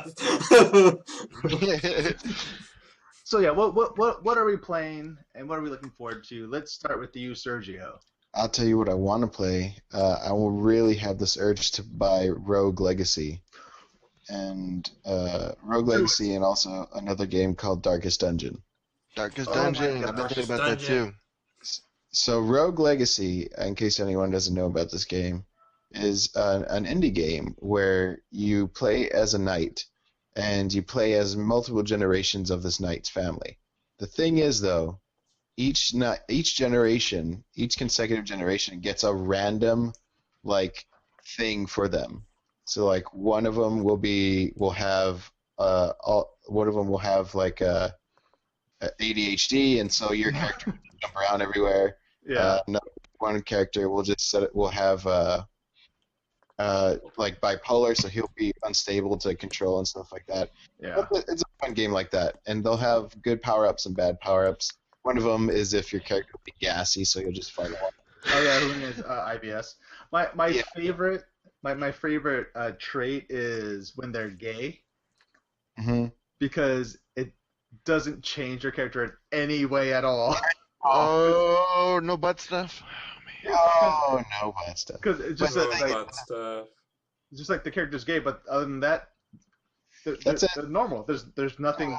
So yeah, what are we playing and what are we looking forward to? Let's start with you, Sergio. I'll tell you what I want to play. I will really have this urge to buy Rogue Legacy, and Rogue Do it. Legacy, and also another game called Darkest Dungeon. Darkest Oh my Dungeon. God. I've been thinking Darkest about that Dungeon. too. So Rogue Legacy, in case anyone doesn't know about this game, is an indie game where you play as a knight, and you play as multiple generations of this knight's family. The thing is, though, each generation, each consecutive generation gets a random like thing for them. So like one of them will have one of them will have like a ADHD, and so your character will jump around everywhere. Yeah. One character will just will have like bipolar, so he'll be unstable to control and stuff like that. Yeah. But it's a fun game like that, and they'll have good power ups and bad power ups. One of them is if your character will be gassy, so you'll just fight a lot. Oh yeah, who is IBS? My Yeah. favorite my favorite trait is when they're gay Mm-hmm. because it doesn't change your character in any way at all. Oh, no butt stuff. Oh no, bad stuff. Because it's just Oh, like butt stuff. it's just like the character's gay, but other than that, That's it. they're normal. There's nothing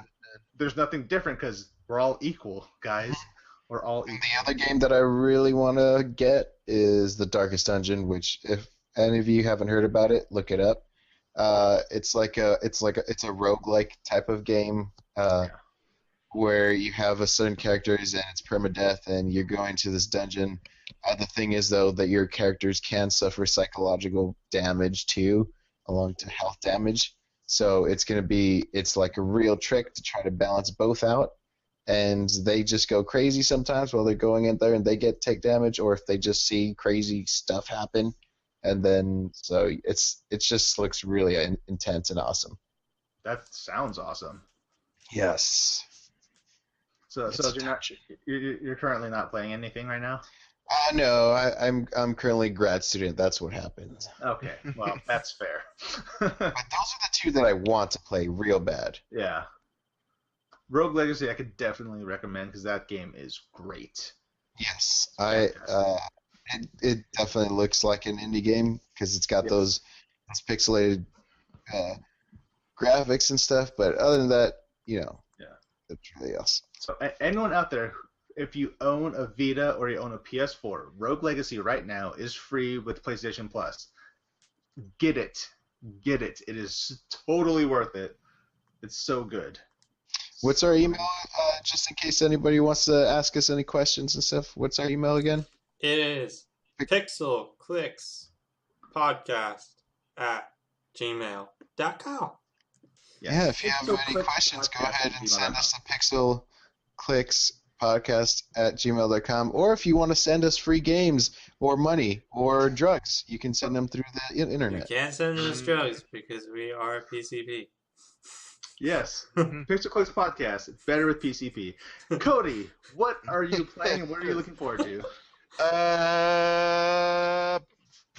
different because we're all equal, guys. We're all And equal. the other game that I really want to get is the Darkest Dungeon, which if any of you haven't heard about it, look it up. It's a roguelike type of game where you have a certain characters and it's permadeath and you're going to this dungeon. The thing is though that your characters can suffer psychological damage too, along to health damage. So it's like a real trick to try to balance both out. And they just go crazy sometimes while they're going in there and they take damage, or if they just see crazy stuff happen, and then so it just looks really intense and awesome. That sounds awesome. Yes. So It's you're currently not playing anything right now? No, I'm currently a grad student. That's what happens. Okay, well that's fair. But those are the two that I want to play real bad. Yeah. Rogue Legacy I could definitely recommend because that game is great. Yes, it definitely looks like an indie game because it's got those pixelated graphics and stuff. But other than that, it's really awesome. So anyone out there, if you own a Vita or you own a PS4, Rogue Legacy right now is free with PlayStation Plus. Get it. It is totally worth it. It's so good. What's our email? Just in case anybody wants to ask us any questions and stuff. What's our email again? It is pixelclickspodcast@gmail.com. Yeah, if you have any questions, go ahead and send us a pixelclickspodcast@gmail.com. Or if you want to send us free games or money or drugs, you can send them through the We internet. can't send us drugs because we are PCP. Yes. Pixel Clicks Podcast. It's better with PCP. Cody, what are you playing and what are you looking forward to?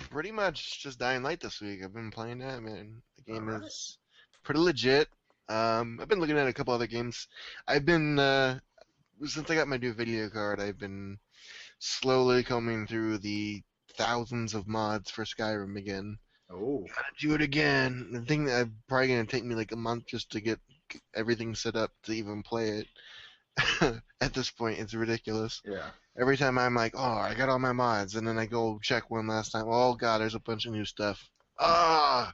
Pretty much just Dying Light this week. I've been playing that, man. The game is pretty legit. I've been looking at a couple other games. I've been since I got my new video card, I've been slowly combing through the thousands of mods for Skyrim again. Oh. Gotta do it again. The thing that probably gonna take me like a month just to get everything set up to even play it. At this point, it's ridiculous. Yeah. Every time I'm like, oh, I got all my mods, and then I go check one last time. Oh god, there's a bunch of new stuff. There's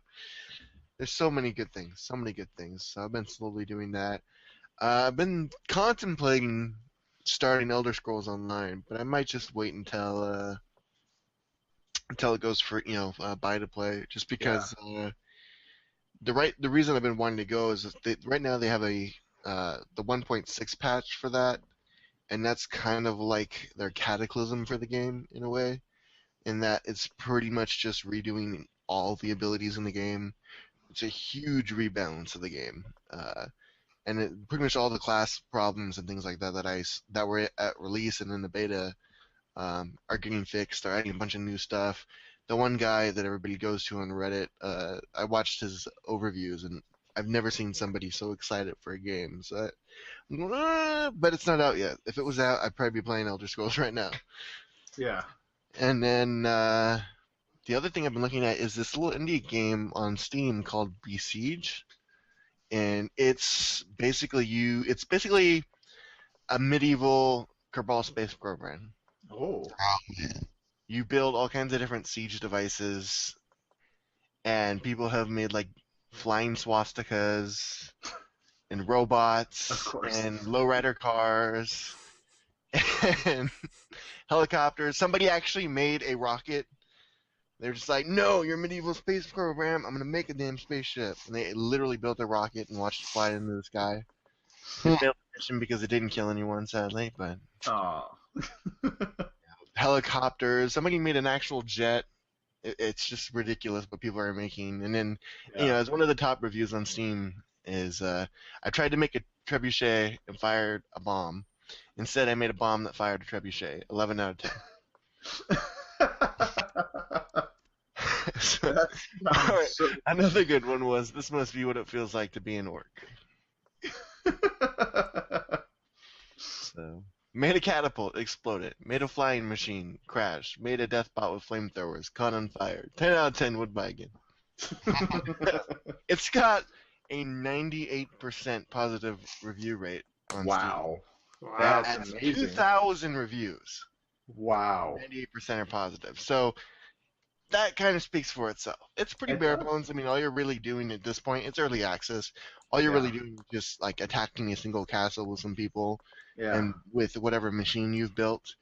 so many good things. So I've been slowly doing that. I've been contemplating starting Elder Scrolls Online, but I might just wait until it goes for buy to play, just because the reason I've been wanting to go is that right now they have the 1.6 patch for that, and that's kind of like their cataclysm for the game in a way, in that it's pretty much just redoing all the abilities in the game. It's a huge rebalance of the game. and pretty much all the class problems and things like that that were at release and in the beta are getting fixed. They're adding a bunch of new stuff. The one guy that everybody goes to on Reddit, I watched his overviews, and I've never seen somebody so excited for a game. So, but it's not out yet. If it was out, I'd probably be playing Elder Scrolls right now. Yeah. And then the other thing I've been looking at is this little indie game on Steam called Besiege, and it's basically a medieval Kerbal space program. Oh. You build all kinds of different siege devices, and people have made like flying swastikas and robots Of course. and lowrider cars and helicopters. Somebody actually made a rocket. They're just like, no, you're a medieval space program. I'm gonna make a damn spaceship, and they literally built a rocket and watched it fly into the sky. It failed the mission because it didn't kill anyone, sadly. But Oh. helicopters. Somebody made an actual jet. It's just ridiculous what people are making. And then, as one of the top reviews on Steam is, I tried to make a trebuchet and fired a bomb. Instead, I made a bomb that fired a trebuchet. 11 out of 10. So, all right. Another good one was, this must be what it feels like to be an orc. So, made a catapult, exploded. Made a flying machine, crashed. Made a death bot with flamethrowers, caught on fire. 10 out of 10 would buy again. It's got a 98% positive review rate on Wow. Wow. That's Steam. At amazing. 2,000 reviews. Wow. 98% are positive. So that kind of speaks for itself. It's pretty It bare does. bones. I mean, all you're really doing at this point, it's early access. All you're really doing is just like attacking a single castle with some people Yeah. and with whatever machine you've built.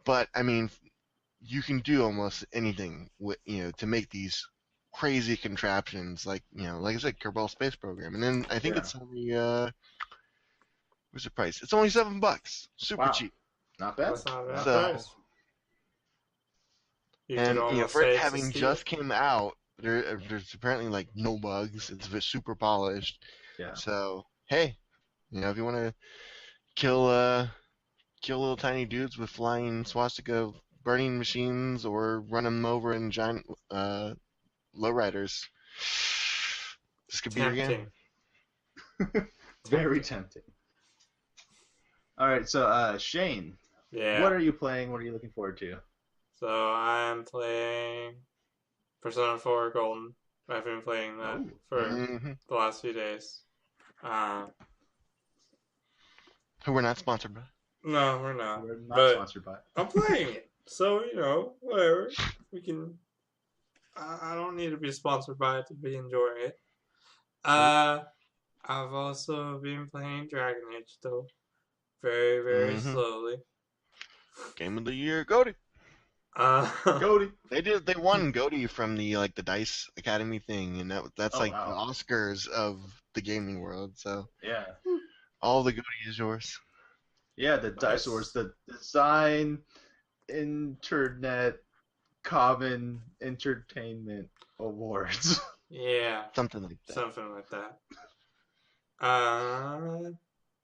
But I mean, you can do almost anything with, to make these crazy contraptions, like like I said, Kerbal Space Program. And then I think it's only what's the price? It's only $7. Super Wow. cheap. Not bad. That's not a bad So- price. You And could almost for say it it's a having steal. just came out, there's apparently like no bugs. It's super polished. Yeah. So hey, if you want to kill little tiny dudes with flying swastika burning machines or run them over in giant lowriders, this could be your game. Tempting. Very tempting. All right, so Shane, Yeah. what are you playing? What are you looking forward to? So I'm playing Persona 4 Golden. I've been playing that Ooh. for Mm-hmm. the last few days. Who we're not sponsored by. No, we're not. We're not But sponsored by. I'm playing it. So, whatever. We can. I don't need to be sponsored by it to be enjoying it. I've also been playing Dragon Age, though. Very, very Mhm. slowly. Game of the year, Goaty. Cody. They won Goaty from the Dice Academy thing, and that's Oh, like wow. the Oscars of the gaming world. So Yeah. all the Goaty is yours. Yeah, the Dice Wars, the Design Internet Common Entertainment Awards. Yeah, Something like that. something like that.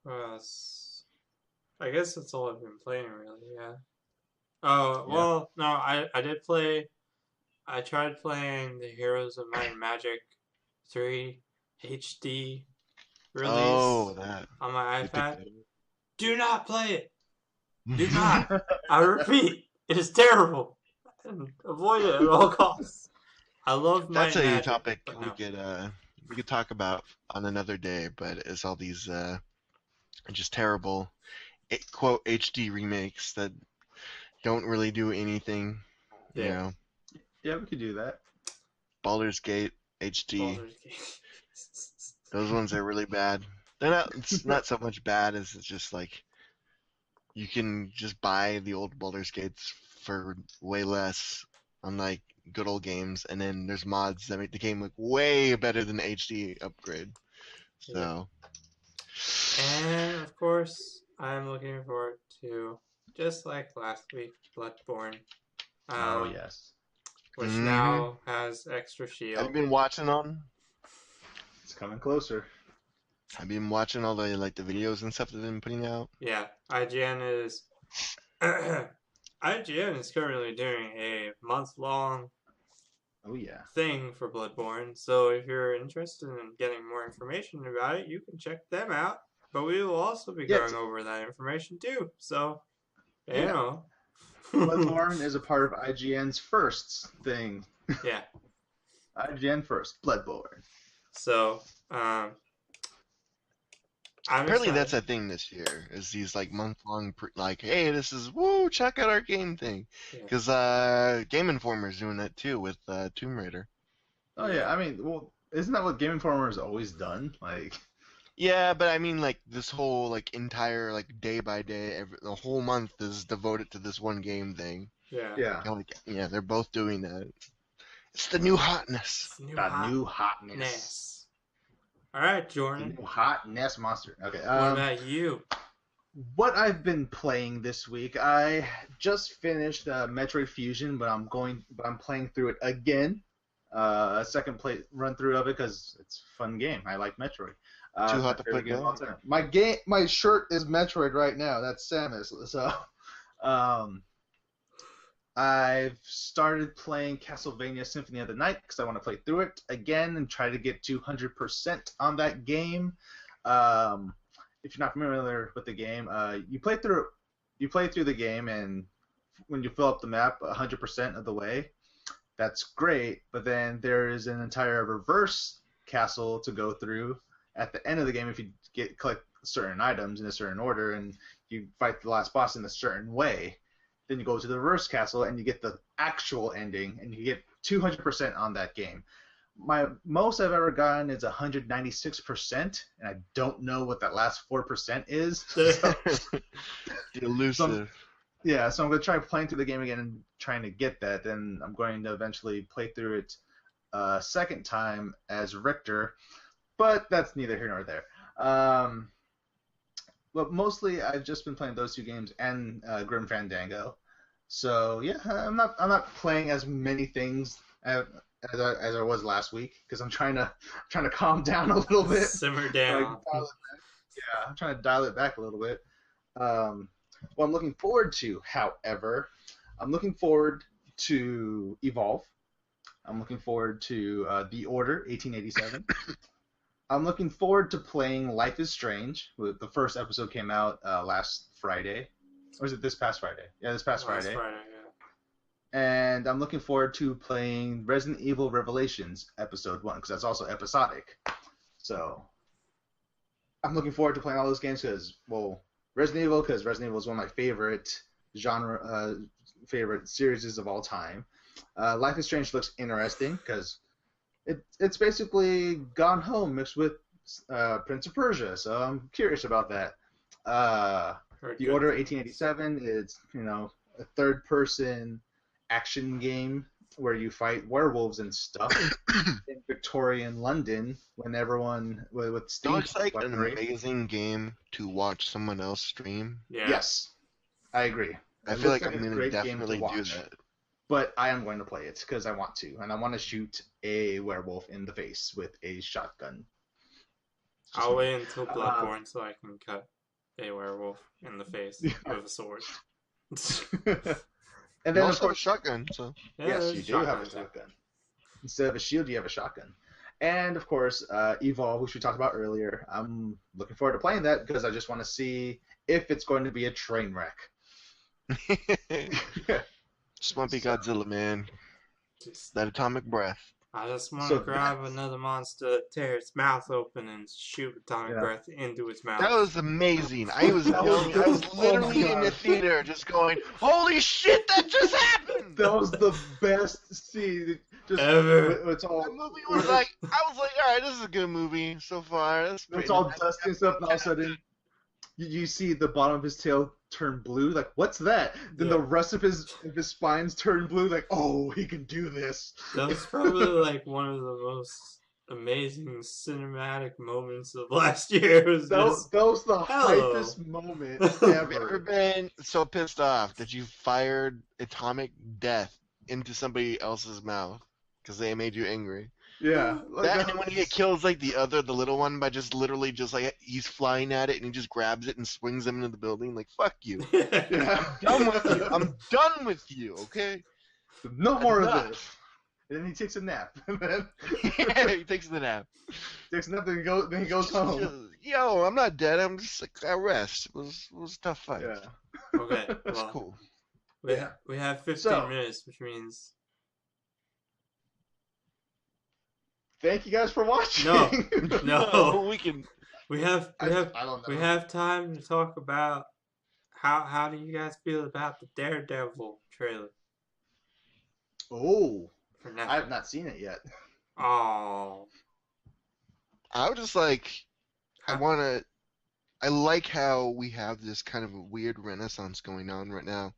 What else? I guess that's all I've been playing, really, yeah. Oh, Yeah. well, no, I did play. I tried playing the Heroes of Might and Magic 3 HD release Oh, that. on my You picked iPad. that Do not play it. up. Do not. I repeat, it is terrible. And avoid it at all costs. I love Might That's and a Magic, topic but we no. could talk about on another day. But it's all these just terrible quote HD remakes that don't really do anything. You Yeah. know, Yeah, we could do that. Baldur's Gate HD. Baldur's Gate. Those ones are really bad. They're not. It's not so much bad as it's just like you can just buy the old Baldur's Gates for way less on like good old games, and then there's mods that make the game look way better than the HD upgrade. So And of course, I'm looking forward to, just like last week, Bloodborne. Oh, yes. Which Mhm. now has extra have shield. you been watching on? It's coming closer. Have you been watching all the the videos and stuff that they've been putting out? Yeah, IGN is IGN is currently doing a month-long Oh yeah. thing for Bloodborne. So if you're interested in getting more information about it, you can check them out. But we will also be Yes. going over that information too. So, you Yeah. know. Bloodborne is a part of IGN's first thing. Yeah. IGN first. Bloodborne. So, I'm Apparently excited. that's a thing this year. Is these month-long hey, this is woo, check out our game thing. Yeah. Because Game Informer's doing that too with Tomb Raider. Oh yeah. I mean, well, isn't that what Game Informer has always done? Like. Yeah, but I mean this whole entire day by day, the whole month is devoted to this one game thing. Yeah. Yeah. Yeah, they're both doing that. It's the new hotness. It's new Got new hotness. All right, Jordan. New hotness monster. Okay. What about you? What I've been playing this week, I just finished Metroid Fusion, but I'm playing through it again. A second run through of it because it's a fun game. I like Metroid. Too hot to put down. My shirt is Metroid right now. That's Samus. So, I've started playing Castlevania Symphony of the Night because I want to play through it again and try to get 200% on that game. If you're not familiar with the game, you play through the game, and when you fill up the map 100% of the way, that's great. But then there is an entire reverse castle to go through at the end of the game if you collect certain items in a certain order and you fight the last boss in a certain way. Then you go to the reverse castle and you get the actual ending and you get 200% on that game. My most I've ever gotten is 196%, and I don't know what that last 4% is. So, Elusive. so I'm going to try playing through the game again and trying to get that. Then I'm going to eventually play through it a second time as Richter, but that's neither here nor there. But mostly I've just been playing those two games and Grim Fandango. So yeah, I'm not playing as many things as I was last week because I'm trying to calm down a little bit. Simmer down. I'm trying to dial it back a little bit. What I'm looking forward to, however, I'm looking forward to Evolve. I'm looking forward to The Order 1887. I'm looking forward to playing Life is Strange. The first episode came out last Friday. Or is it this past Friday? Yeah, this past Friday. Yeah. And I'm looking forward to playing Resident Evil Revelations Episode 1, because that's also episodic. So, I'm looking forward to playing all those games because Resident Evil is one of my favorite favorite series of all time. Life is Strange looks interesting because it's basically Gone Home mixed with Prince of Persia, so I'm curious about that. The Order 1887 is, a third-person action game where you fight werewolves and stuff in Victorian London when everyone with steam. It looks like an amazing game to watch someone else stream. Yeah. Yes, I agree. I feel like I'm going to definitely do that. But I am going to play it because I want to, and I want to shoot a werewolf in the face with a shotgun. I'll wait until Bloodborne so I can cut a werewolf in the face with a sword. And then, you of also have a course, shotgun, so yes, you do have a shotgun. Instead of a shield, you have a shotgun. And of course, Evolve, which we talked about earlier. I'm looking forward to playing that because I just want to see if it's going to be a train wreck. just want to be Godzilla, man. That atomic breath. I just want to grab another monster, tear its mouth open, and shoot atomic breath into its mouth. That was amazing. I was literally in the theater just going, holy shit, that just happened! That was the best scene ever. It's all, the movie was I was like, alright, this is a good movie so far. It's all dusty and stuff, and all of a sudden, you see the bottom of his tail turn blue, like, what's that? Then the rest of his spines turn blue, like, oh, he can do this. That was probably like one of the most amazing cinematic moments of last year. That was the hypest moment ever. Have you ever been so pissed off that you fired atomic death into somebody else's mouth because they made you angry? Yeah. Like, That and when he kills like the little one by just literally just like he's flying at it and he just grabs it and swings them into the building. Like fuck you. yeah. Done with you. I'm done with you. Okay. No more of Enough. this. And then he takes a nap. And then Yeah, he takes the nap. takes a nap. Then he goes home. Yo, I'm not dead. I'm just like I rest. It was a tough fight. Yeah. Okay, It's well, cool. we have 15 So- minutes, which means Thank you guys for watching. no, we can. we have I don't know. we have time to talk about how do you guys feel about the Daredevil trailer Oh, for I Netflix? have not seen it yet. Oh, I would just like. I Huh? want to. I like how we have this kind of a weird renaissance going on right now,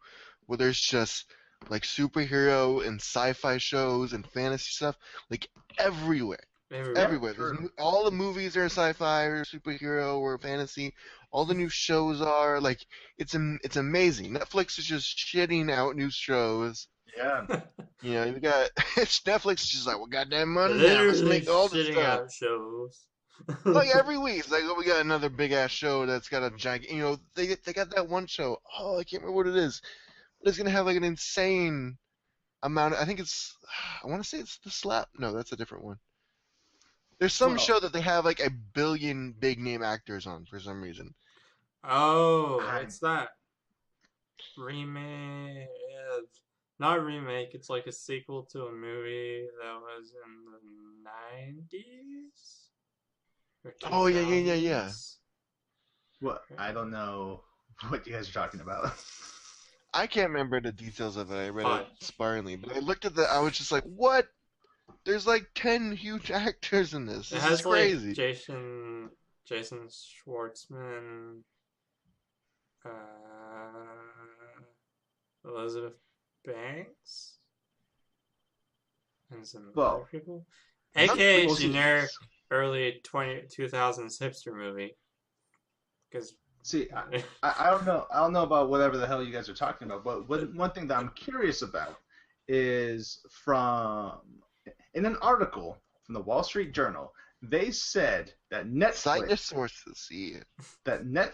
where there's just like superhero and sci-fi shows and fantasy stuff like everywhere. Everywhere. sure. All the movies are sci-fi or superhero or fantasy. All the new shows are like it's amazing. Netflix is just shitting out new shows. Yeah. You know, you got Netflix is just like, well, goddamn money now. Let's literally make all this shitting stuff. out shows. Like every week, it's like, oh, we got another big ass show that's got a giant. You know, they got that one show. Oh, I can't remember what it is, but it's gonna have like an insane amount. I think it's. I want to say it's the Slap. No, that's a different one. There's some Well- show that they have like 1 billion big name actors on for some reason. Oh, I- what's that? Remake? Not remake. It's like a sequel to a movie that was in the 90s. Or Oh, yeah. 2000s? What? I don't know what you guys are talking about. I can't remember the details of it. I read Fine. it sparingly, but I looked at I was just like, what? There's like 10 huge actors in this. It This has is crazy. like Jason Schwartzman, Elizabeth Banks, and some Well, other people. AKA Well, see- generic early 2000s hipster movie. Because See, I don't know. I don't know about whatever the hell you guys are talking about. But one thing that I'm curious about is in an article from the Wall Street Journal, they said that Cite your Netflix sources. Yeah.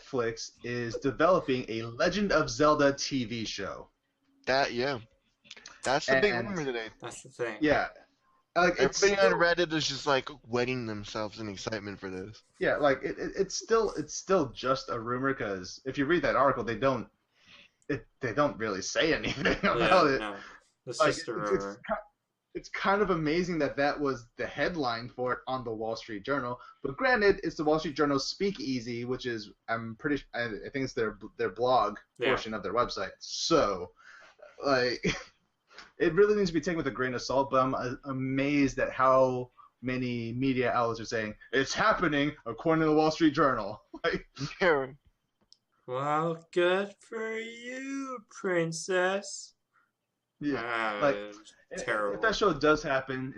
is developing a Legend of Zelda TV show. Yeah. That's the big And- rumor today. that's the thing. Yeah, like it's Everybody on still, Reddit is just like wetting themselves in excitement for this. yeah, like it's still just a rumor because if you read that article, they don't really say anything about it. No. It's Like, just a rumor. it's kind of amazing that was the headline for it on the Wall Street Journal. But granted, it's the Wall Street Journal Speakeasy, which is I think it's their blog Yeah. portion of their website. So, like, it really needs to be taken with a grain of salt. But I'm amazed at how many media outlets are saying it's happening according to the Wall Street Journal. Like, Yeah. Well, good for you, princess. yeah. Ah, like, terrible. If that show does happen,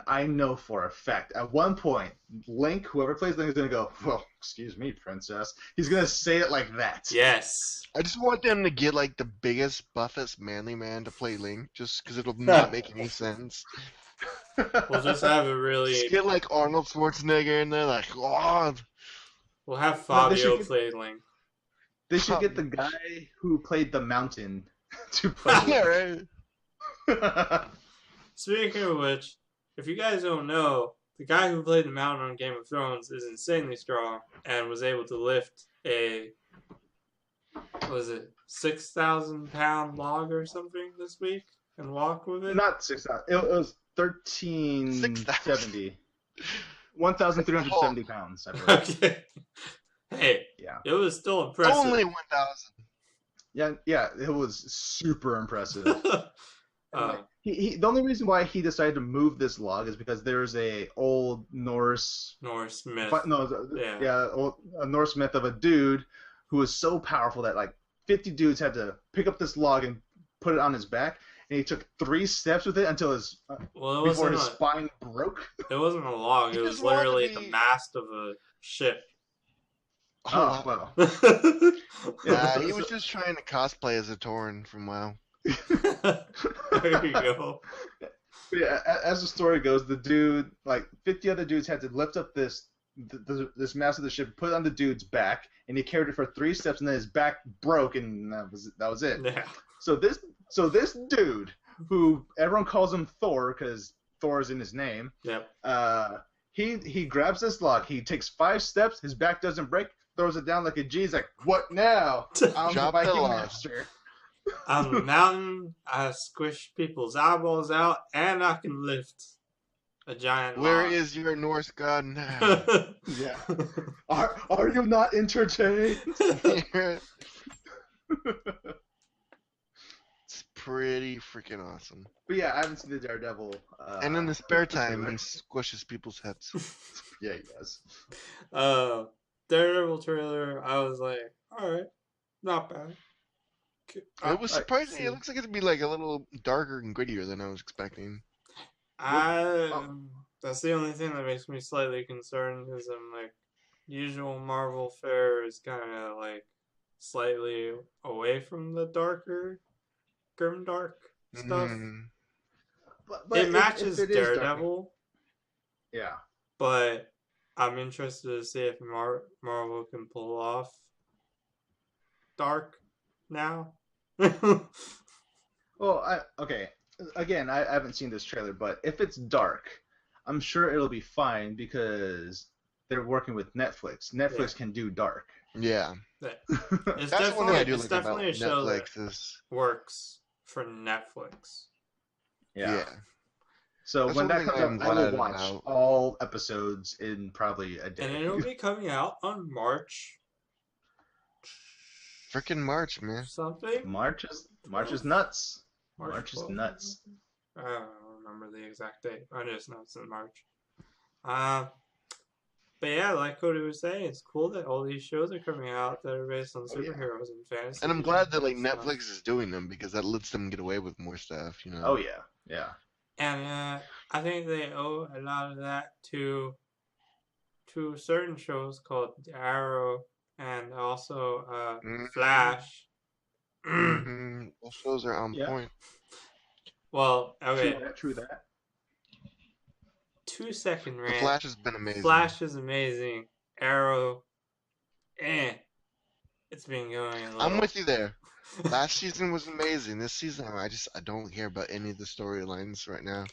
I know for a fact at one point, Link, whoever plays Link, is gonna go, "Well, excuse me, princess." He's gonna say it like that. Yes. I just want them to get like the biggest, buffest, manly man to play Link, just because it'll not make any sense. We'll just have a really. Just get like Arnold Schwarzenegger in there, like, oh, We'll have No, they Fabio should play Link. They should get the guy who played the Mountain to play. yeah, right. Speaking of which, if you guys don't know, the guy who played the Mountain on Game of Thrones is insanely strong and was able to lift a, what was it, 6,000-pound log or something this week and walk with it? Not 6,000. It was 1,370. 1,370 pounds. I believe. Okay. Hey, Yeah. it was still impressive. Only 1,000. Yeah, it was super impressive. Uh, The only reason why he decided to move this log is because there's a old Norse, Norse myth. a Norse myth of a dude who was so powerful that like 50 dudes had to pick up this log and put it on his back, and he took 3 steps with it until Well, before his spine broke. it wasn't a log. He It was just wanted to literally be- the mast of a ship. Oh, well. Yeah, he was just trying to cosplay as a Tauren from WoW. There you go. But yeah, as the story goes, the dude, like 50 other dudes, had to lift up this mass of the ship, put it on the dude's back, and he carried it for 3 steps, and then his back broke, and that was it. Yeah. So this dude, who everyone calls him Thor because Thor is in his name, Yep. he grabs this log, he takes 5 steps, his back doesn't break, throws it down like a G. He's like, "What now? I'm the Drop the Viking log. master." On the mountain, I squish people's eyeballs out, and I can lift a giant Where log. is your Norse god now? Yeah. Are you not entertained? It's pretty freaking awesome. But yeah, I haven't seen the Daredevil. And in the spare time, he squishes people's heads. Yeah, he does. Daredevil trailer, I was like, alright, not bad. It was surprising. It looks like it'd be like a little darker and grittier than I was expecting. That's the only thing that makes me slightly concerned is I'm like, usual Marvel fare is kind of like slightly away from the darker, grimdark stuff. Mhm. But It matches if it is Daredevil, yeah. but I'm interested to see if Marvel can pull off dark now. Well, okay. Again, I haven't seen this trailer, but if it's dark, I'm sure it'll be fine because they're working with Netflix. Netflix can do dark. Yeah. It's That's one thing I do it's like about definitely a show that Netflix is works for Netflix. Yeah. So That's when one that thing comes I'm out, I will glad watch about. all episodes in probably a day. And it'll be coming out on March freaking March, man. something. March is nuts. March is 12th? nuts. I don't remember the exact date. I just know it's in March. But yeah, like Cody was saying, it's cool that all these shows are coming out that are based on Oh, yeah. superheroes and fantasy. And I'm glad that like stuff. Netflix is doing them because that lets them get away with more stuff, you know. Oh yeah, yeah. And I think they owe a lot of that to certain shows called Arrow and also Flash. Those shows are on Yeah. point. Well, okay, True that. 2-second The rant. Flash has been amazing. Flash is amazing. Arrow, it's been going a little. I'm with you there. Last season was amazing. This season, I don't care about any of the storylines right now.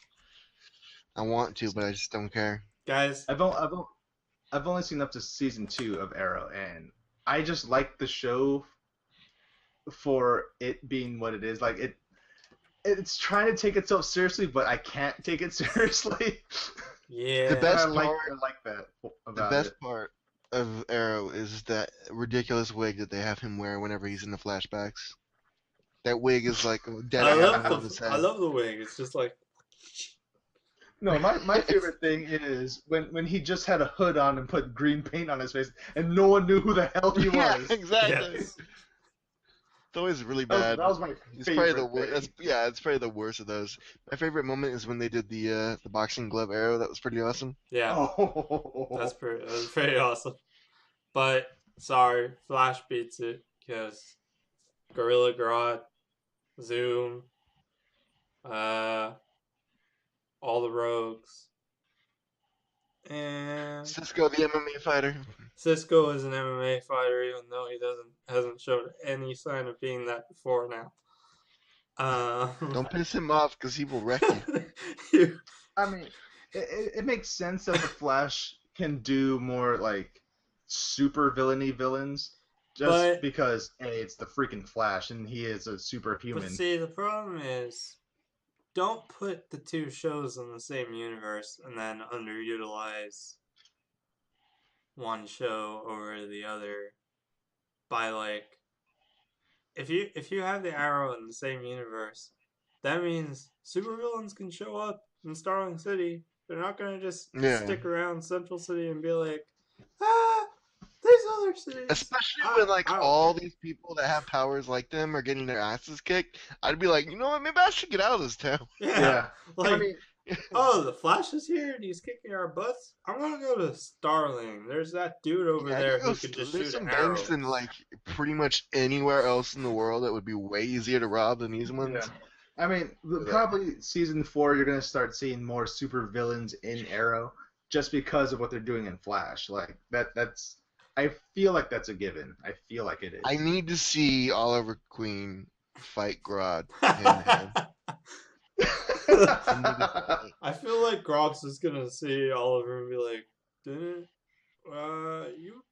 I want to, but I just don't care. Guys, I've only seen up to season 2 of Arrow, and I just like the show for it being what it is. Like it's trying to take itself seriously, but I can't take it seriously. yeah. The best I like that The about best it. part of Arrow is that ridiculous wig that they have him wear whenever he's in the flashbacks. That wig is like dead I on his head. love the wig. It's just like No, my favorite thing is when he just had a hood on and put green paint on his face, and no one knew who the hell he Yeah, was. exactly. yes. It's always really That bad. was my It's probably favorite the worst. thing. It's probably the worst of those. My favorite moment is when they did the boxing glove arrow. That was pretty awesome. Yeah, Oh. that's pretty awesome. But sorry, Flash beats it because Gorilla Grodd, Zoom, all the rogues, and Cisco, the MMA fighter. Cisco is an MMA fighter, even though he hasn't showed any sign of being that before now. Don't piss him off because he will wreck you. I mean, it makes sense that the Flash can do more like super villainy villains, just because it's the freaking Flash and he is a superhuman. But see, the problem is, don't put the two shows in the same universe and then underutilize one show over the other by like if you have the Arrow in the same universe, that means supervillains can show up in Starling City. They're not gonna just stick around Central City and be like, these other cities. Especially when like all these people that have powers like them are getting their asses kicked. I'd be like, you know what? Maybe I should get out of this town. Yeah. Like, I mean, oh, the Flash is here and he's kicking our butts. I'm gonna go to Starling. There's that dude over there who can just there's shoot some arrows. banks in like pretty much anywhere else in the world that would be way easier to rob than these ones. Yeah. I mean, probably season 4, you're gonna start seeing more super villains in Arrow, just because of what they're doing in Flash. Like that's. I feel like that's a given. I feel like it is. I need to see Oliver Queen fight Grodd hand to hand. I feel like Grodd's is gonna see Oliver and be like, "Didn't you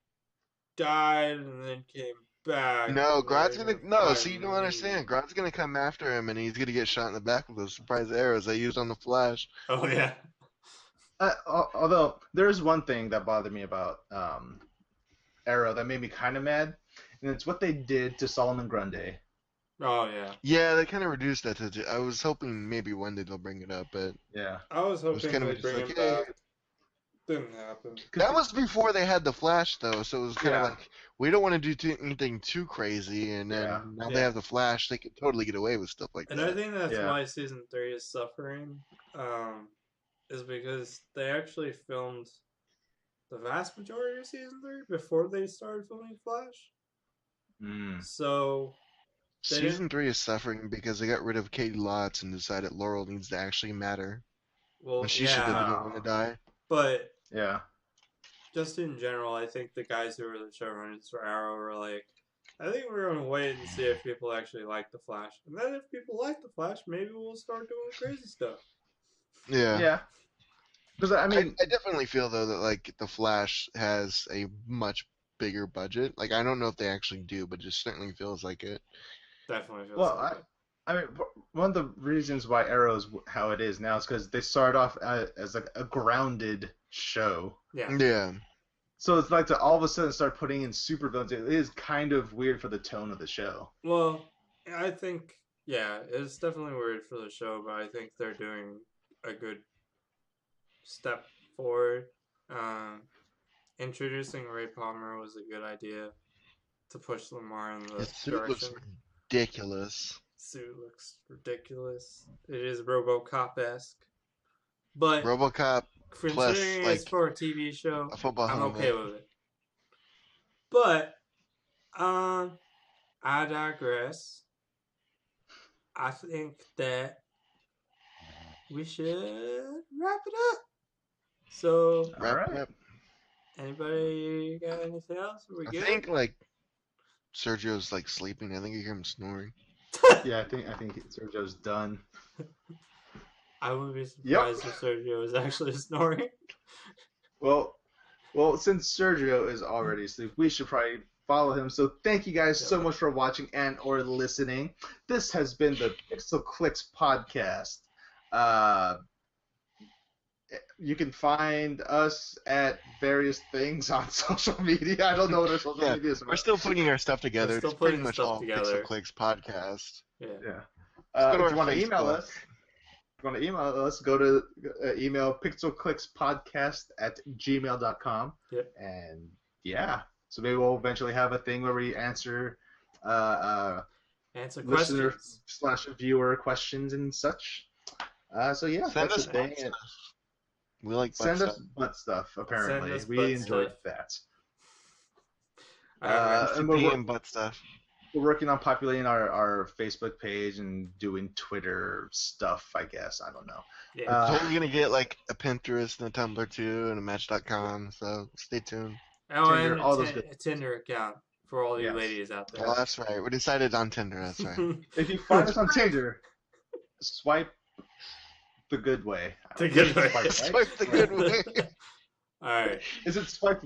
died and then came back?" No, Grodd's Like, gonna no. fight See, you don't me." understand. Grodd's gonna come after him, and he's gonna get shot in the back with those surprise arrows they used on the Flash. Oh yeah. Although there's one thing that bothered me about Arrow that made me kind of mad, and it's what they did to Solomon Grundy. Oh yeah. Yeah, they kind of reduced that to. I was hoping maybe one day they'll bring it up, but Yeah, I was hoping kind of they'd just bring like, him hey. back. Didn't happen. that was before they had the Flash, though. So it was kind of Yeah. like we don't want to do anything too crazy, and then Yeah. now they Yeah. have the Flash. They could totally get away with stuff like And that. I think that's Yeah. why season 3 is suffering, is because they actually filmed the vast majority of season 3 before they started filming Flash. Mm. So they Season 3 is suffering because they got rid of Katie Lotz and decided Laurel needs to actually matter. well, When she should have yeah, been the one to die. but Yeah. just in general, I think the guys who were the showrunners for Arrow were like, I think we're gonna wait and see if people actually like the Flash, and then if people like the Flash, maybe we'll start doing crazy stuff. Yeah. Yeah. Because I mean, I definitely feel though that like the Flash has a much bigger budget. Like I don't know if they actually do, but it just certainly feels like it. Definitely feels well, like it. I mean, one of the reasons why Arrow's how it is now is because they started off as like a grounded show. Yeah. Yeah. So it's like to all of a sudden start putting in super villains. It is kind of weird for the tone of the show. Well, I think, yeah, it's definitely weird for the show, but I think they're doing a good step forward. Introducing Ray Palmer was a good idea to push Lamar in the His suit looks direction. ridiculous. Suit looks ridiculous. It is RoboCop-esque. But RoboCop considering plus, it's like, for a TV show, a football I'm helmet. okay with it. But, I digress. I think that we should wrap it up. So, All right. Yep. anybody got anything else? Are we I good? think like Sergio's like sleeping. I think you hear him snoring. Yeah, I think Sergio's done. I wouldn't be surprised if Sergio was actually snoring. Well, since Sergio is already asleep, we should probably follow him. So thank you guys so much for watching and or listening. This has been the Pixel Clicks podcast. You can find us at various things on social media. I don't know what our social media is. We're still putting our stuff together. We're still It's pretty putting much stuff all together. Pixel Clicks podcast. Yeah. Yeah. Let's go to If our you want to email Facebook. us, go to email pixelclickspodcast@gmail.com. Yep. And yeah, so maybe we'll eventually have a thing where we answer Answer listener questions. / viewer questions and such. So yeah, Send that's us the thing. butt stuff. We like butt Send stuff. us butt stuff. Apparently, Send us we butt enjoyed stuff. that. Alright. And PCP and butt stuff. we're working on populating our Facebook page and doing Twitter stuff. I guess I don't know. Yeah. Totally gonna get like a Pinterest and a Tumblr too and a Match.com. So stay tuned. Oh, Tinder, and all those a Tinder account for all you Yes. ladies out there. Oh, that's right. We decided on Tinder. That's right. If you find us on Tinder, swipe the good way. The good way. Swipe right? Swipe the good way. Alright. Is it swipe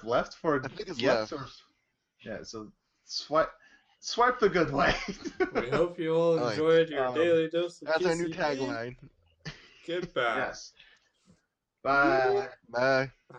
left for I think it's left? left. Or, yeah, so swipe the good way. We hope you all Alright. enjoyed your daily dose of That's our new PCP. tagline. Goodbye. Yes. Bye. Bye. Bye.